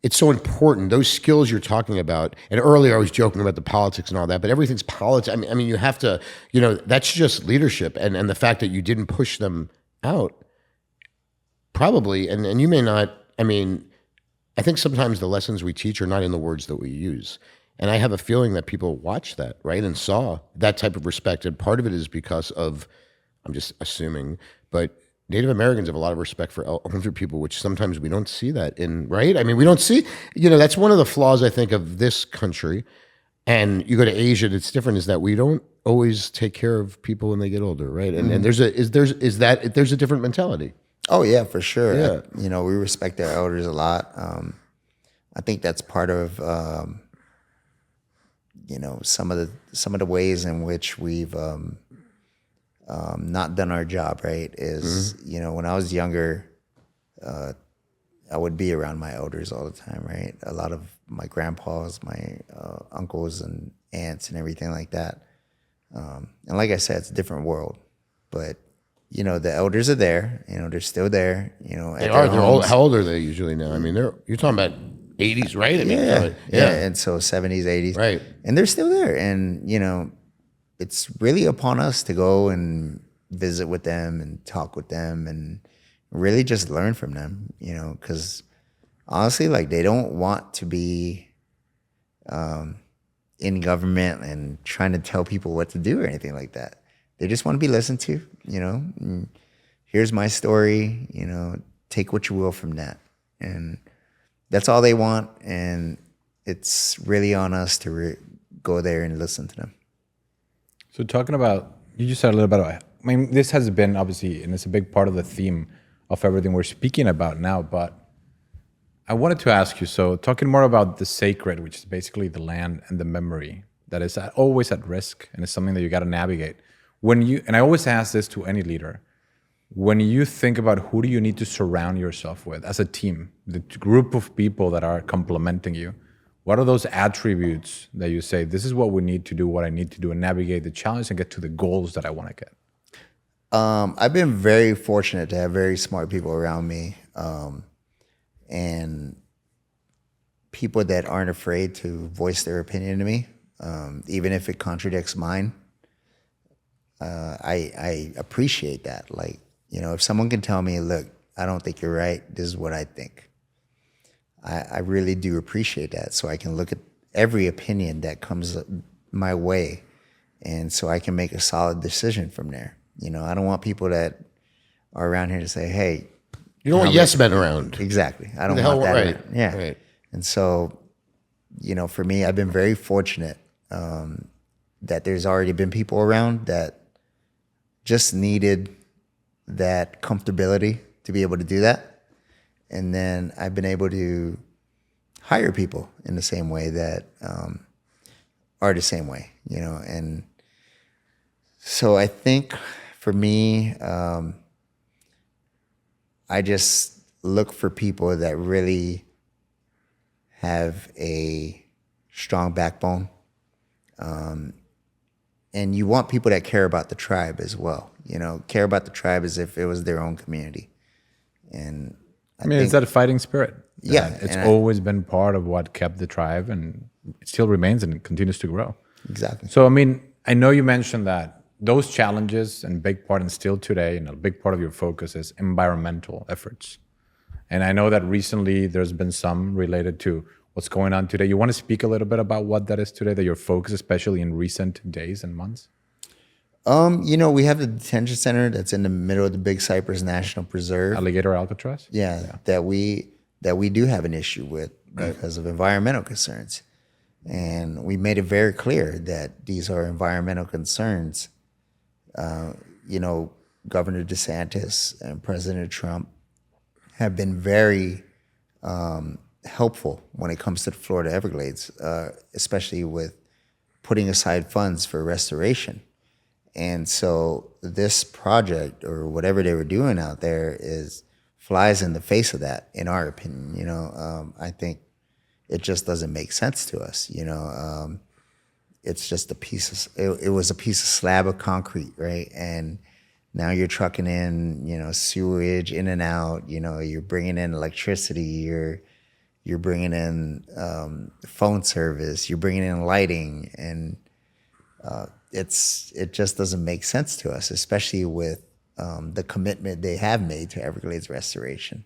it's so important. Those skills you're talking about, and earlier I was joking about the politics and all that, but everything's politics. I mean, you have to, that's just leadership, and the fact that you didn't push them out, probably, and you may not. I mean, I think sometimes the lessons we teach are not in the words that we use. And I have a feeling that people watched that, right, and saw that type of respect. And part of it is because of, I'm just assuming, but Native Americans have a lot of respect for older people, which sometimes we don't see that in, right? I mean, we don't see, that's one of the flaws, I think, of this country. And you go to Asia, it's different, is that we don't always take care of people when they get older, right? And, and there's a different mentality.
Oh, yeah, for sure.
Yeah.
We respect our elders a lot. I think that's part of, some of the ways in which we've not done our job right is, when I was younger, I would be around my elders all the time, right? A lot of my grandpas, my uncles and aunts and everything like that. And like I said, it's a different world, but the elders are there, they're still there,
They are. They're old. How old are they usually now? I mean, you're talking about 80s, right? I mean,
yeah. And so 70s, 80s.
Right.
And they're still there. And, it's really upon us to go and visit with them and talk with them and really just learn from them, because honestly, like they don't want to be in government and trying to tell people what to do or anything like that. They just want to be listened to, and here's my story, take what you will from that. And that's all they want. And it's really on us to go there and listen to them.
So talking about, you just said a little bit about, I mean, this has been obviously, and it's a big part of the theme of everything we're speaking about now, but I wanted to ask you, so talking more about the sacred, which is basically the land and the memory that is always at risk and it's something that you got to navigate. And I always ask this to any leader, when you think about who do you need to surround yourself with as a team, the group of people that are complementing you, what are those attributes that you say, this is what we need to do, what I need to do, and navigate the challenge and get to the goals that I want to get?
I've been very fortunate to have very smart people around me, and people that aren't afraid to voice their opinion to me, even if it contradicts mine. I appreciate that. Like, you know, if someone can tell me, look, I don't think you're right, this is what I think. I really do appreciate that. So I can look at every opinion that comes my way, and so I can make a solid decision from there. You know, I don't want people that are around here to say, hey.
You don't want yes men around.
Exactly. I don't want that.
Right.
Yeah.
Right.
And so, you know, for me, I've been very fortunate that there's already been people around that just needed that comfortability to be able to do that. And then I've been able to hire people in the same way that are the same way, you know. And so I think for me, I just look for people that really have a strong backbone. And you want people that care about the tribe as well, you know, care about the tribe as if it was their own community. And
I mean, it's that fighting spirit.
Yeah.
It's always been part of what kept the tribe, and it still remains and it continues to grow.
Exactly.
So, I mean, I know you mentioned that those challenges and big part, and still today, and a big part of your focus is environmental efforts. And I know that recently there's been some related to what's going on today. You want to speak a little bit about what that is today, that your focus, especially in recent days and months?
You know, we have the detention center that's in the middle of the Big Cypress National Preserve.
Alligator, Alcatraz?
Yeah. That we do have an issue with because of environmental concerns. And we made it very clear that these are environmental concerns. You know, Governor DeSantis and President Trump have been very helpful when it comes to the Florida Everglades, especially with putting aside funds for restoration. And so this project, or whatever they were doing out there, flies in the face of that, in our opinion. You know, I think it just doesn't make sense to us. You know, it's just it was a piece of slab of concrete, right? And now you're trucking in, you know, sewage in and out. You know, you're bringing in electricity. You're bringing in phone service. You're bringing in lighting, and it just doesn't make sense to us, especially with the commitment they have made to Everglades restoration.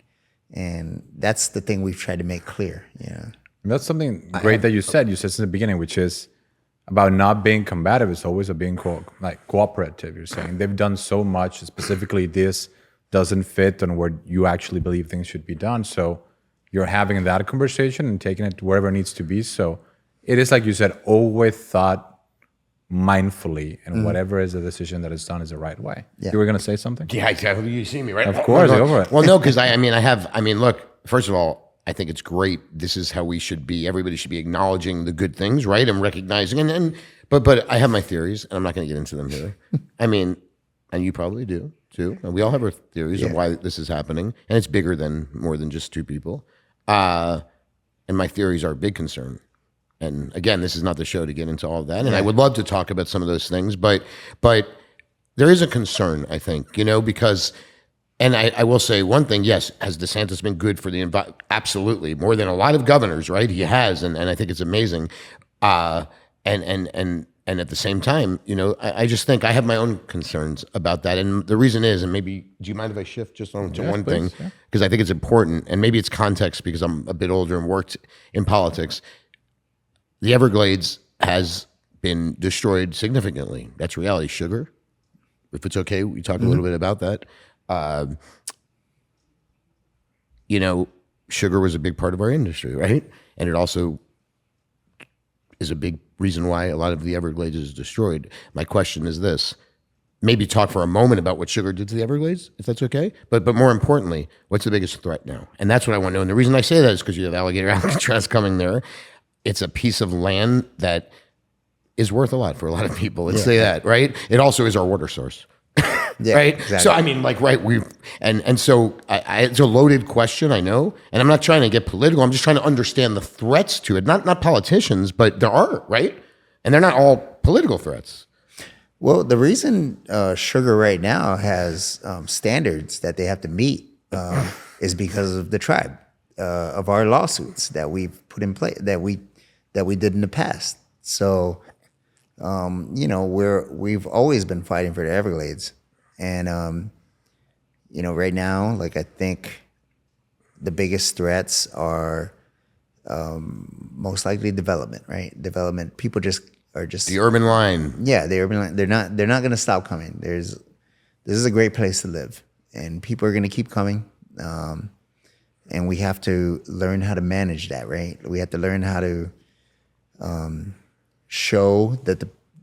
And that's the thing we've tried to make clear. You know,
and that's something great that you said. You said since the beginning, which is about not being combative. It's always about being cooperative. You're saying they've done so much. Specifically, this doesn't fit on where you actually believe things should be done. So you're having that conversation and taking it to wherever it needs to be. So it is, like you said, always thought mindfully, and whatever is the decision that is done is the right way. Yeah. You were going to say something?
Yeah, you see me, right?
Of course, go for it.
Well, no, because I mean, look, first of all, I think it's great. This is how we should be. Everybody should be acknowledging the good things, right? And recognizing, but I have my theories, and I'm not going to get into them here. I mean, and you probably do too. And we all have our theories of why this is happening, and it's bigger than more than just two people. And my theories are a big concern. And again, this is not the show to get into all of that. And I would love to talk about some of those things, but there is a concern, I think, you know, because, and I will say one thing, yes, has DeSantis been good for the environment? Absolutely. More than a lot of governors, right? He has, and I think it's amazing. And at the same time, you know, I just think I have my own concerns about that. And the reason is, and maybe, do you mind if I shift just on to one thing? Because I think it's important, and maybe it's context because I'm a bit older and worked in politics. The Everglades has been destroyed significantly. That's reality. Sugar, if it's okay, we talk a little bit about that. You know, sugar was a big part of our industry, right? And it also is a big reason why a lot of the Everglades is destroyed. My question is this: maybe talk for a moment about what sugar did to the Everglades, if that's okay. But more importantly, what's the biggest threat now? And that's what I want to know. And the reason I say that is because you have Alligator Alcatraz coming there. It's a piece of land that is worth a lot for a lot of people. Let's say that, right? It also is our water source.
Yeah,
right.
exactly.
So I mean, like, right. So it's a loaded question, I know, and I'm not trying to get political. I'm just trying to understand the threats to it. Not politicians, but there are, right, and they're not all political threats.
Well, the reason sugar right now has standards that they have to meet is because of the tribe, of our lawsuits that we've put in place, that we did in the past. So, we've always been fighting for the Everglades, and right now, like, I think the biggest threats are most likely development, right? Development. People are just
the urban line.
Yeah, the urban line. They're not going to stop coming. This is a great place to live, and people are going to keep coming. And we have to learn how to manage that, right? We have to learn how to show that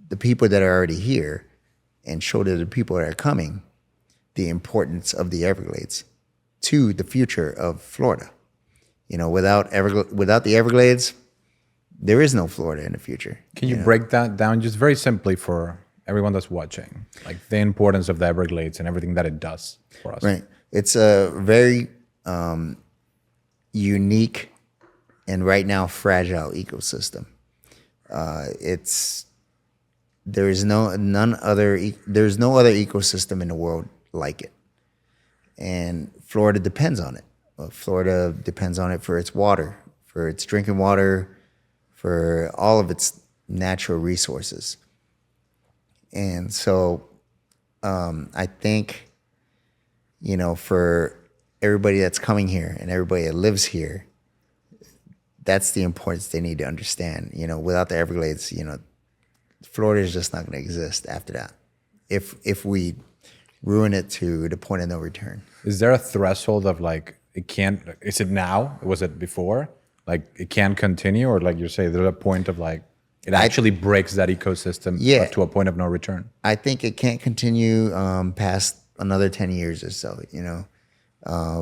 the people that are already here, and show to the people that are coming the importance of the Everglades to the future of Florida. Without the Everglades, there is no Florida in the future.
Can you break that down just very simply for everyone that's watching, like the importance of the Everglades and everything that it does for us?
Right. It's a very unique and right now fragile ecosystem. There's no other ecosystem in the world like it, and Florida depends on it. Florida depends on it for its water, for its drinking water, for all of its natural resources. And so I think, for everybody that's coming here and everybody that lives here, that's the importance they need to understand. Without the Everglades, Florida is just not going to exist after that. If we ruin it to the point of no return.
Is there a threshold of like, it can't, is it now? Was it before? Like it can't continue, or like you say, there's a point of like, it actually breaks that ecosystem to a point of no return? I
think it can't continue past another 10 years or so,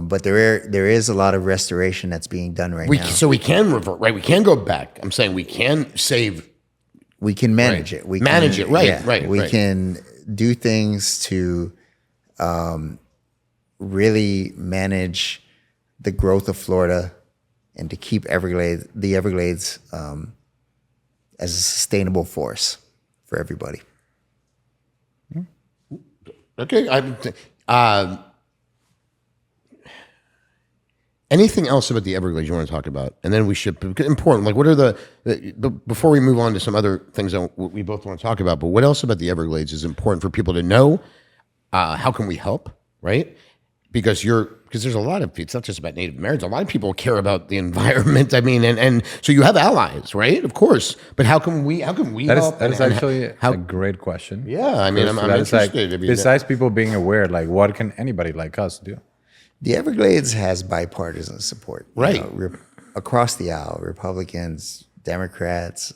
but there is a lot of restoration that's being done now.
So we can revert, right? We can go back. I'm saying we can save.
We can manage it. We
manage
can,
it, right,
yeah,
right.
We can do things to really manage the growth of Florida and to keep the Everglades as a sustainable force for everybody.
Okay. Anything else about the Everglades you want to talk about? And then we should, important, like what are before we move on to some other things that we both want to talk about, but what else about the Everglades is important for people to know? How can we help, right? Because there's a lot of, it's not just about Native Americans, a lot of people care about the environment. I mean, and so you have allies, right? Of course. But how can we help?
That is actually a great question.
Yeah, I mean, I'm interested.
Like, besides people being aware, like what can anybody like us do?
The Everglades has bipartisan support,
right?
Across the aisle, Republicans, Democrats,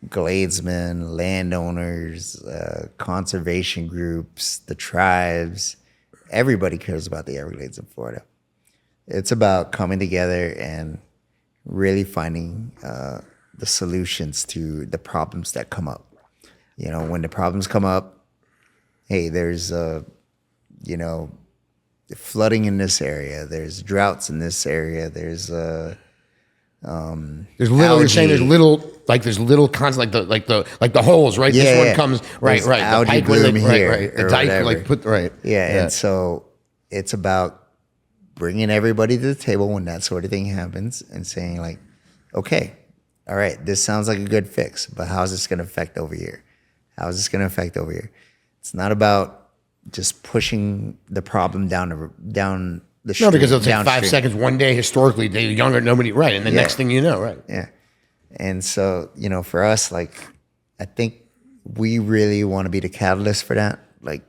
Gladesmen, landowners, conservation groups, the tribes. Everybody cares about the Everglades in Florida. It's about coming together and really finding the solutions to the problems that come up. When the problems come up, hey, there's flooding in this area. There's droughts in this area. There's little.
Algae. You're saying there's little constant like the holes, right?
Yeah,
this one comes right.
Algae bloom here,
the dike, right.
Yeah, and so it's about bringing everybody to the table when that sort of thing happens and saying like, okay, all right, this sounds like a good fix, but how is this going to affect over here? How is this going to affect over here? It's not about just pushing the problem down the street.
No, because it'll take 5 seconds one day. Historically, they're younger, nobody, right? And the next thing you know, right?
Yeah. And so, for us, like, I think we really want to be the catalyst for that. Like,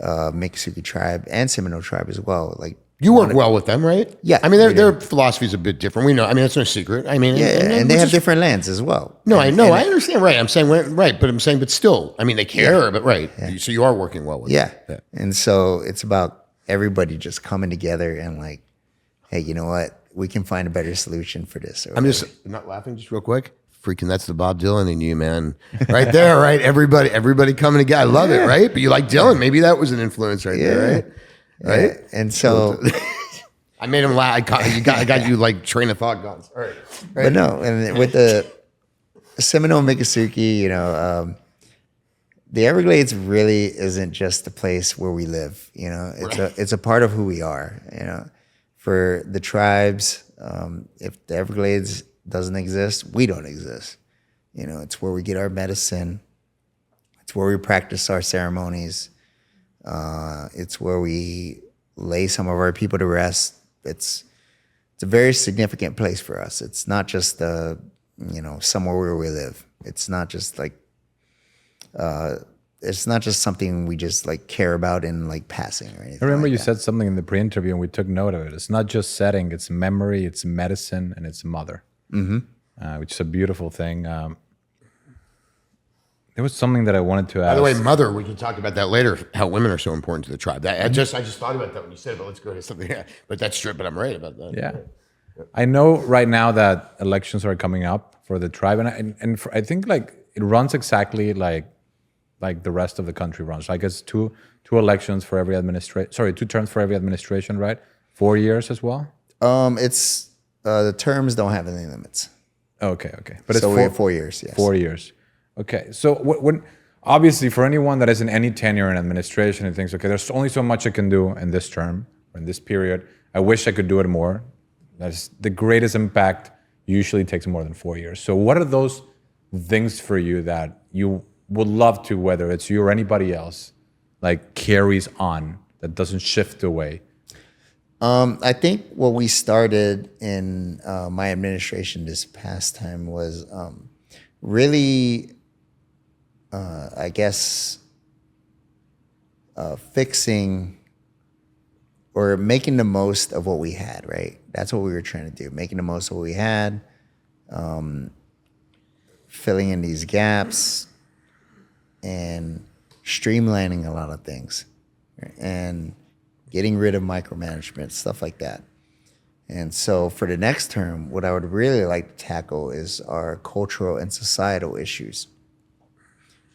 Miccosukee tribe and Seminole tribe as well. Like,
You work well with them, right?
Yeah,
I mean,
we do.
their philosophy is a bit different. We know. I mean, it's no secret. I mean,
And they have different lands as well.
No,
and,
I know. I understand. Right. I'm saying right, but I'm saying, but still, I mean, they care. But right. So you are working well with them.
Yeah. And so it's about everybody just coming together and like, hey, you know what? We can find a better solution for this.
I'm just not laughing, just real quick. Freaking, that's the Bob Dylan in you, man. Right there, right? Everybody coming together. I love it, right? But you like Dylan. Maybe that was an influence right there, right? Right.
Yeah. And so
I made him laugh. I got you like train of thought going. All right.
But no, and with the Seminole Miccosukee, you know, the Everglades really isn't just a place where we live. You know, it's a part of who we are. You know, for the tribes, if the Everglades doesn't exist, we don't exist. You know, it's where we get our medicine. It's where we practice our ceremonies. It's where we lay some of our people to rest. It's a very significant place for us. It's not just somewhere where we live. It's not just like it's not just something we just like care about in like passing or anything.
I remember
like
you
that.
said something in the pre-interview and we took note of it. It's not just setting, it's memory, it's medicine, and it's mother, which is a beautiful thing. There was something that I wanted to ask.
By the way, mother, we can talk about that later, how women are so important to the tribe. I just thought about that when you said it, but let's go to something. Yeah, but that's true, but I'm right about that.
Yeah. I know right now that elections are coming up for the tribe, and I think like it runs exactly like the rest of the country runs. Like it's two elections for every administration. Sorry, 2 terms for every administration, right? 4 years as well.
It's the terms don't have any limits.
Okay, but
So
it's
we have 4 years. Yes.
4 years. Okay, so when obviously for anyone that is in any tenure in administration and thinks, okay, there's only so much I can do in this term or in this period. I wish I could do it more. That's the greatest impact. Usually takes more than 4 years. So what are those things for you that you would love to, whether it's you or anybody else, like carries on that doesn't shift away?
I think what we started in my administration this past time was really, I guess, fixing or making the most of what we had, right? That's what we were trying to do, making the most of what we had, filling in these gaps, and streamlining a lot of things, and getting rid of micromanagement, stuff like that. And so for the next term, what I would really like to tackle is our cultural and societal issues.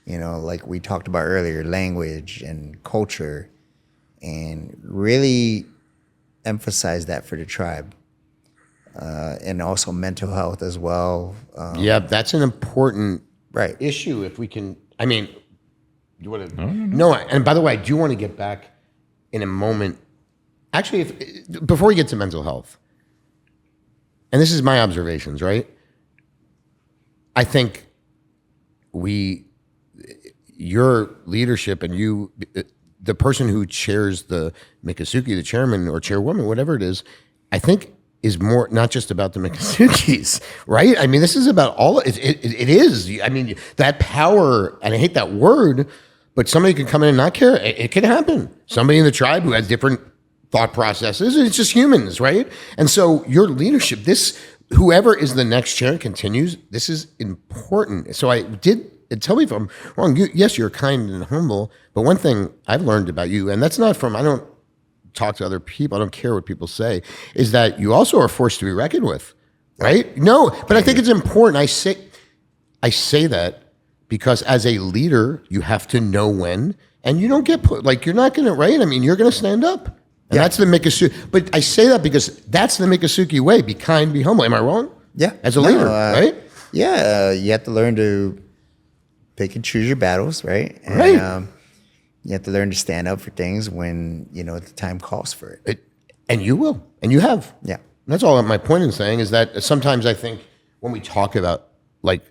You know, like we talked about earlier, language and culture, and really emphasize that for the tribe. And also mental health as well.
Yeah, that's an important
Right.
issue. If we can, I mean, you want to? No. And by the way, I do want to get back in a moment. Actually, before we get to mental health, and this is my observations, right? I think your leadership and you, the person who chairs the Miccosukee, the chairman or chairwoman, whatever it is, I think is more not just about the Miccosukees, right? I mean, this is about all. It is. I mean, that power, and I hate that word, but somebody can come in and not care. It can happen. Somebody in the tribe who has different thought processes. It's just humans, right? And so your leadership, whoever is the next chair continues. This is important. So and tell me if I'm wrong. Yes, you're kind and humble, but one thing I've learned about you, and that's not from, I don't talk to other people, I don't care what people say, is that you also are forced to be reckoned with, right? No, but I think it's important. I say that because as a leader, you have to know when, and you don't get put, like, you're not going to, right? I mean, you're going to stand up. And that's the Miccosukee. But I say that because that's the Miccosukee way. Be kind, be humble. Am I wrong?
Yeah.
As a leader, right?
Yeah. You have to learn to pick and choose your battles, right? And,
Right.
You have to learn to stand up for things when, the time calls for it.
And you will. And you have.
Yeah.
That's all my point in saying is that sometimes I think when we talk about like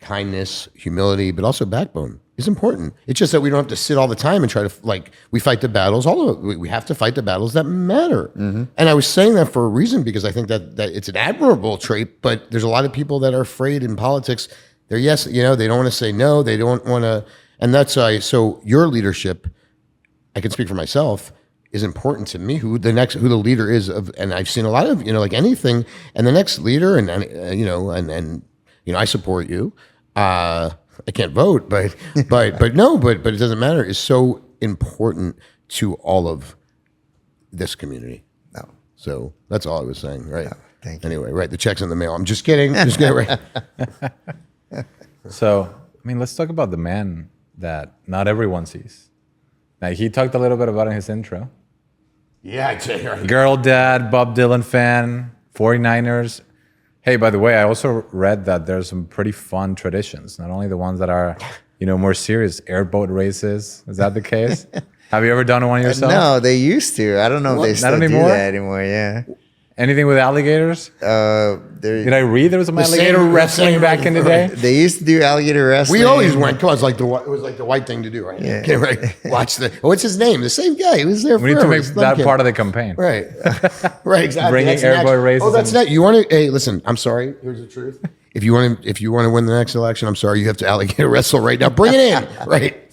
kindness, humility, but also backbone is important. It's just that we don't have to sit all the time and try to we fight the battles. We have to fight the battles that matter. Mm-hmm. And I was saying that for a reason because I think that it's an admirable trait, but there's a lot of people that are afraid in politics. They're they don't want to say no. They don't want to, and that's so your leadership, I can speak for myself, is important to me. Who the leader is of, and I've seen a lot of like anything, and the next leader, and I support you. I can't vote, but it doesn't matter. Is so important to all of this community.
No.
So that's all I was saying, right?
No, thank you.
Anyway, right, the check's in the mail. I'm just kidding. Right.
So, let's talk about the man that not everyone sees. Now, he talked a little bit about it in his intro.
Yeah, I'd say right.
Girl dad, Bob Dylan fan, 49ers. Hey, by the way, I also read that there's some pretty fun traditions, not only the ones that are, more serious, airboat races. Is that the case? Have you ever done one yourself?
No, they used to. I don't know if they still do that anymore. Yeah.
Anything with alligators? Did I read there was some alligator wrestling back in the day?
They used to do alligator wrestling.
We always went. Come on, it was like the white thing to do, right?
Yeah.
Okay, right. Watch what's his name? The same guy. He was there.
We need to make that part of the campaign.
Right. Right. Exactly.
Bringing airboat races.
Oh, that's not. You want to? Hey, listen. I'm sorry. Here's the truth. If you want to win the next election, I'm sorry. You have to alligator wrestle right now. Bring it in. Right.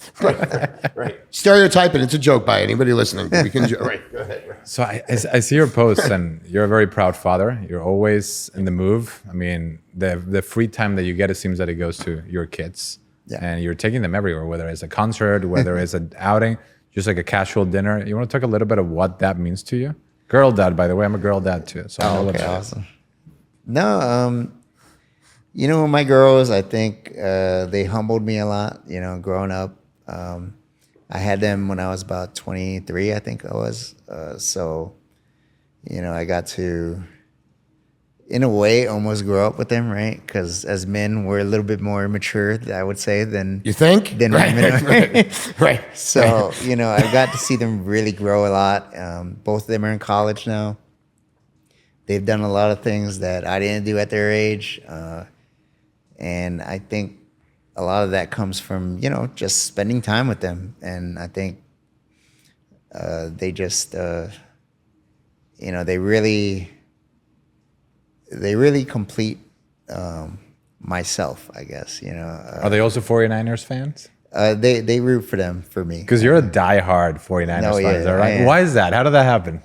Right. Stereotyping. It's a joke by anybody listening. We can. Right. Go ahead. Right.
So I see your posts, and you're a very proud father. You're always in the move. The free time that you get, it seems that it goes to your kids, and you're taking them everywhere, whether it's a concert, whether it's an outing, just like a casual dinner. You want to talk a little bit of what that means to you? Girl dad, by the way, I'm a girl dad too. So I know what that is.
Awesome. No, my girls, I think they humbled me a lot. Growing up. I had them when I was about 23, I think I was. So, I got to, in a way, almost grow up with them, right? Because as men, we're a little bit more mature, I would say, than
you think.
Than
right.
women.
Right.
So, I got to see them really grow a lot. Both of them are in college now. They've done a lot of things that I didn't do at their age, and I think a lot of that comes from, just spending time with them. And I think they just, they really complete myself, I guess,
Are they also 49ers fans?
They root for them, for me.
Because you're a diehard 49ers fan, is that right? Why is that? How did that happen?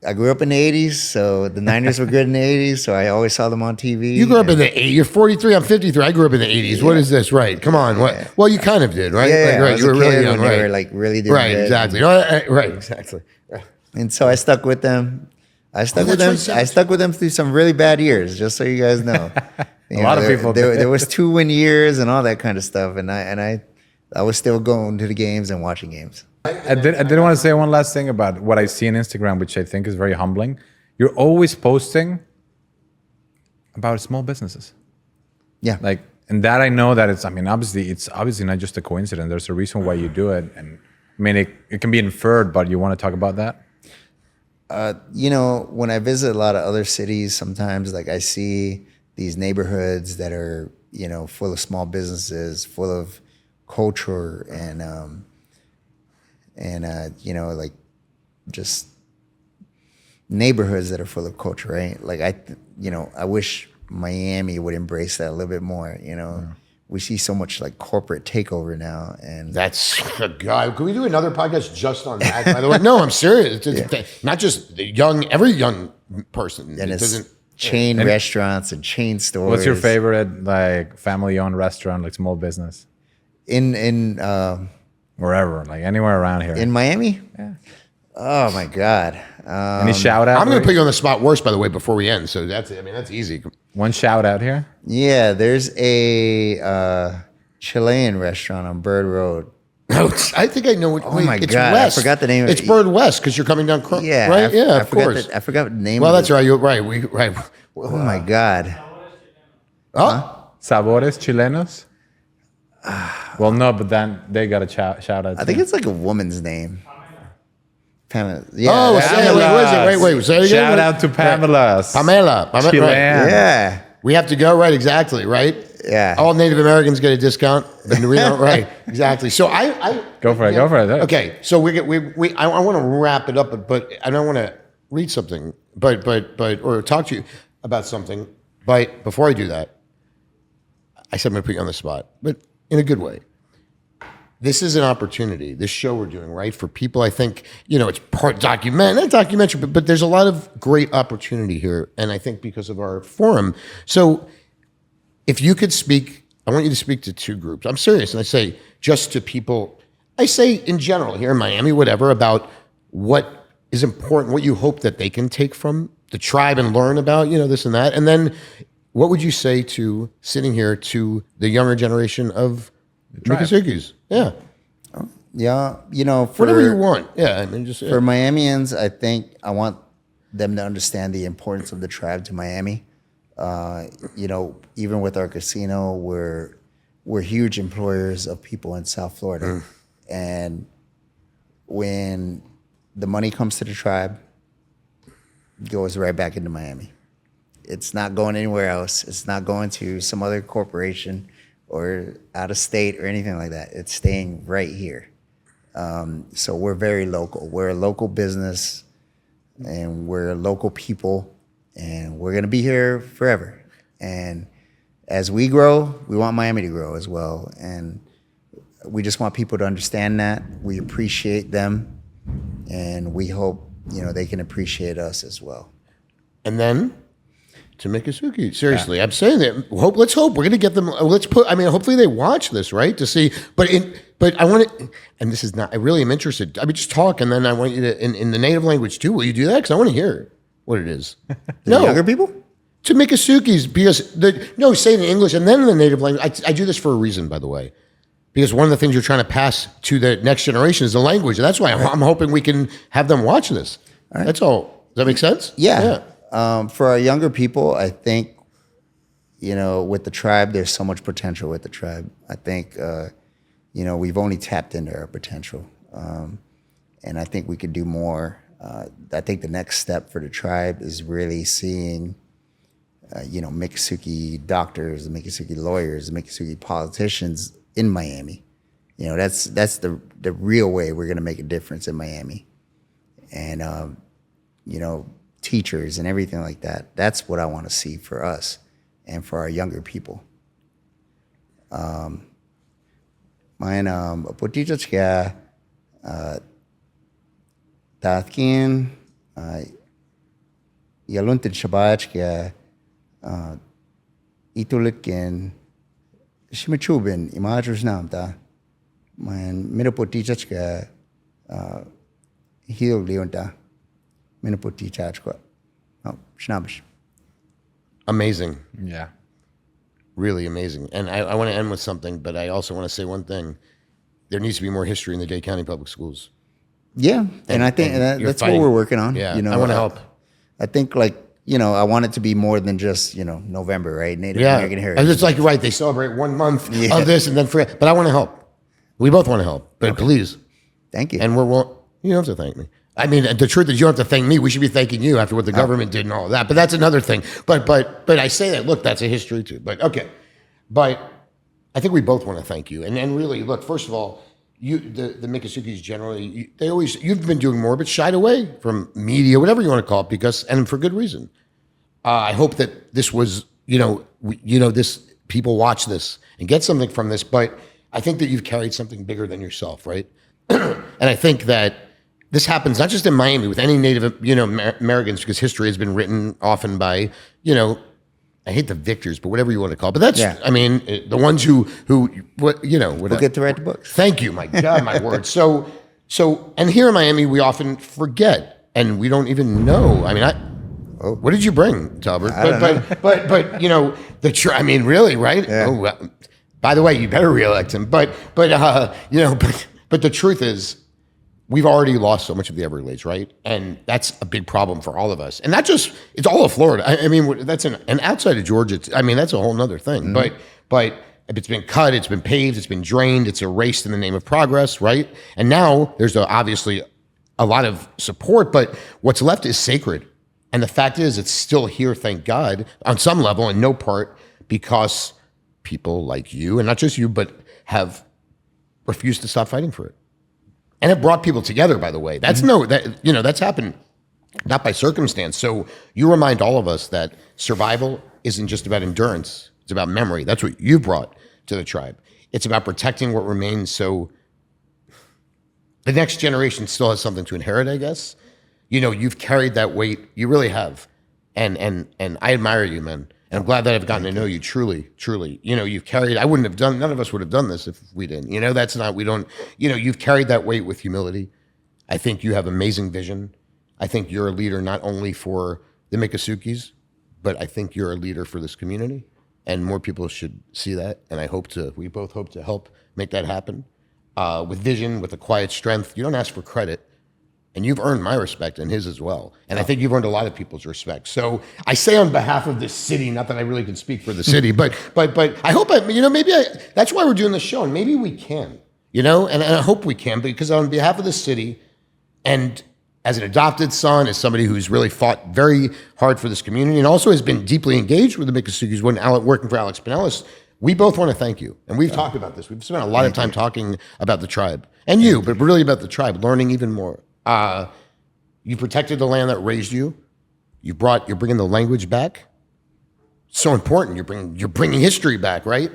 I grew up in the 80s, so the Niners were good in the 80s, so I always saw them on TV.
You grew up in the 80s. You're 43, I'm 53. I grew up in the 80s. Yeah. What is this? Right. Come on. What? Yeah. Well, you kind of did, right?
Yeah,
right.
You were really young, right? They were really doing
right,
good.
Exactly. Right, exactly. Right.
And so I stuck with them. I stuck with them through some really bad years, just so you guys know.
A lot of people.
There was 2 win years and all that kind of stuff, and I was still going to the games and watching games.
I did want to say one last thing about what I see on Instagram, which I think is very humbling. You're always posting about small businesses.
Yeah.
And that I know that it's obviously not just a coincidence. There's a reason why you do it. And it can be inferred, but you want to talk about that?
When I visit a lot of other cities, sometimes I see these neighborhoods that are, full of small businesses, full of culture and just neighborhoods that are full of culture, right? I wish Miami would embrace that a little bit more. We see so much corporate takeover now, and
that's God. Can we do another podcast just on that? By the way, no, I'm serious. It's not just every young person.
And it's chain restaurants and chain stores.
What's your favorite family-owned restaurant, small business?
In
wherever, anywhere around here.
In Miami?
Yeah.
Oh my God.
Any shout out?
I'm going to put you on the spot worse, by the way, before we end. So that's easy.
One shout out here.
Yeah, there's a Chilean restaurant on Bird Road.
I think I know what.
Oh my
it's
God,
West.
I forgot the name of it.
It's Bird West because you're coming down.
Yeah,
right. Of course.
I forgot the name.
Well,
of
that's
it.
right. You're right. Right.
Oh my God.
Sabores chilenos. Well, no, but then they got a shout out.
I think it's a woman's name. Pamela. Yeah.
Oh, wait. Say it again.
Shout out to Pamela.
Right. Pamela.
Chilean.
Right.
Yeah.
We have to go, right? Exactly, right?
Yeah.
All Native Americans get a discount, but we don't, right? Exactly. So I
go for it.
Okay, so I want to wrap it up, but I don't want to read something, but or talk to you about something. But before I do that, I said I'm going to put you on the spot, but in a good way. this is an opportunity, this show we're doing, right? For people, I think, it's part not documentary, but there's a lot of great opportunity here. And I think because of our forum. So if you could speak, I want you to speak to two groups. I'm serious. And I say just to people, I say in general here in Miami, whatever, about what is important, what you hope that they can take from the tribe and learn about, this and that. And then what would you say to sitting here to the younger generation of Miccosukees? Yeah.
Yeah.
Whatever you want. Yeah. I mean, just
for Miamians, I think I want them to understand the importance of the tribe to Miami. Even with our casino, we're huge employers of people in South Florida. And when the money comes to the tribe, it goes right back into Miami. It's not going anywhere else. It's not going to some other corporation or out of state or anything like that. It's staying right here. So we're very local. We're a local business, and we're local people, and we're going to be here forever. And as we grow, we want Miami to grow as well. And we just want people to understand that. We appreciate them, and we hope, they can appreciate us as well.
And then to Miccosukee. Seriously, I'm saying that. Let's hope we're going to get them. Hopefully they watch this, right? To see, but I want to, and this is not, I really am interested. I mean, just talk, and then I want you to, in the native language too. Will you do that? Because I want to hear what it is.
Younger people?
To Miccosukees, because say it in English and then in the native language. I do this for a reason, by the way. Because one of the things you're trying to pass to the next generation is the language. And that's why I'm hoping we can have them watch this. Right. That's all. Does that make sense?
Yeah. For our younger people, I think, with the tribe, there's so much potential with the tribe. I think, we've only tapped into our potential. And I think we could do more. I think the next step for the tribe is really seeing, Miccosukee doctors, the Miccosukee lawyers, the Miccosukee politicians in Miami. That's the real way we're going to make a difference in Miami. And, teachers and everything like that. That's what I want to see for us and for our younger people. Mine, potitochka, Tathkin, Yaluntin Shabachka, Itulikin, Shimachubin, Imajus Namta, mine, Midapotichka, Hil Leonta.
Amazing.
Yeah.
Really amazing. And I want to end with something, but I also want to say one thing. There needs to be more history in the Dade County Public Schools.
Yeah. And I think that's what we're working on.
Yeah. I want to help.
I think I want it to be more than just, November, right? Native American Heritage.
It's like, right, they celebrate 1 month of this and then forget. But I want to help. We both want to help. But please.
Thank you.
And you don't have to thank me. I mean, the truth is you don't have to thank me. We should be thanking you after what the government did and all of that. But that's another thing. But I say that, look, that's a history too. But okay. But I think we both want to thank you. And really, look, first of all, the Miccosukees generally, you've been doing more, but shied away from media, whatever you want to call it, and for good reason. I hope that this was, this people watch this and get something from this. But I think that you've carried something bigger than yourself, right? And I think that this happens not just in Miami, with any Native, Americans, because history has been written often by, I hate the victors, but whatever you want to call it. But that's, I mean, the ones who
get to write the books.
Thank you, my God, my word. So, and here in Miami, we often forget, and we don't even know. I mean, what did you bring, Talbert? I mean, really, right?
Yeah.
Oh, well, by the way, you better reelect him. But the truth is, we've already lost so much of the Everglades, right? And that's a big problem for all of us. And not just, it's all of Florida. I mean, that's and outside of Georgia, that's a whole nother thing. Mm-hmm. But it's been cut, it's been paved, it's been drained, it's erased in the name of progress, right? And now there's obviously a lot of support, but what's left is sacred. And the fact is, it's still here, thank God, on some level, in no part, because people like you, and not just you, but have refused to stop fighting for it. And it brought people together, by the way. That's that's happened not by circumstance. So you remind all of us that survival isn't just about endurance. It's about memory. That's what you brought to the tribe. It's about protecting what remains so the next generation still has something to inherit, I guess. You know, you've carried that weight. You really have. And I admire you, man. And I'm glad that I've gotten to know you truly, truly. You know, you've carried, none of us would have done this if we didn't. You know, you've carried that weight with humility. I think you have amazing vision. I think you're a leader not only for the Miccosukees, but I think you're a leader for this community. And more people should see that. And we both hope to help make that happen. With vision, with a quiet strength. You don't ask for credit. And you've earned my respect and his as well. And I think you've earned a lot of people's respect. So I say on behalf of this city, not that I really can speak for the city, but I hope that's why we're doing this show. And maybe we can, and I hope we can, because on behalf of the city and as an adopted son, as somebody who's really fought very hard for this community and also has been deeply engaged with the Miccosukees when working for Alex Pinellas, we both want to thank you. And we've talked about this. We've spent a lot of time talking about the tribe and you, but really about the tribe, learning even more. You protected the land that raised you. You're bringing the language back. So important. You're bringing history back, right?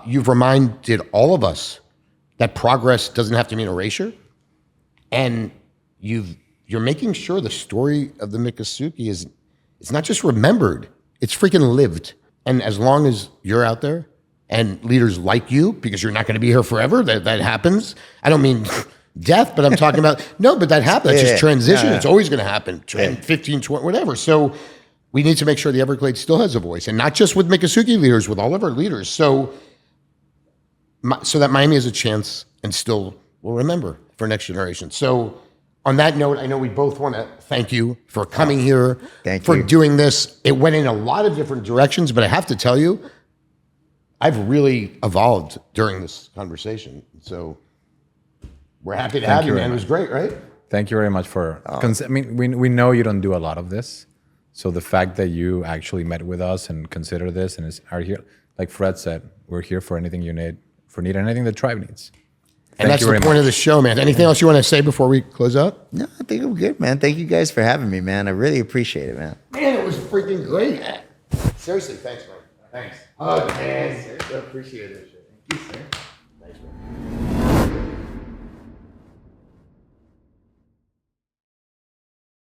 You've reminded all of us that progress doesn't have to mean erasure. And you're making sure the story of the Miccosukee it's not just remembered, it's freaking lived. And as long as you're out there and leaders like you, because you're not going to be here forever, that happens. I don't mean death, but I'm talking about, no, but that happens. That's just transition. It's always going to happen. 10, 15, 20, whatever. So we need to make sure the Everglades still has a voice, and not just with Miccosukee leaders, with all of our leaders. So that Miami has a chance and still will remember for next generation. So on that note, I know we both want to thank you for coming here, for doing this. It went in a lot of different directions, but I have to tell you, I've really evolved during this conversation. So we're happy to have you, man. It was great, right?
Thank you very much for. I mean, we know you don't do a lot of this, so the fact that you actually met with us and consider this and are here, like Fred said, we're here for anything you need, anything the tribe needs.
And that's the point of the show, man. Anything else you want to say before we close up?
No, I think I'm good, man. Thank you guys for having me, man. I really appreciate it, man.
Man, it was freaking great. Seriously, thanks, man. Thanks. Oh, man.
I appreciate it. Thank you, sir.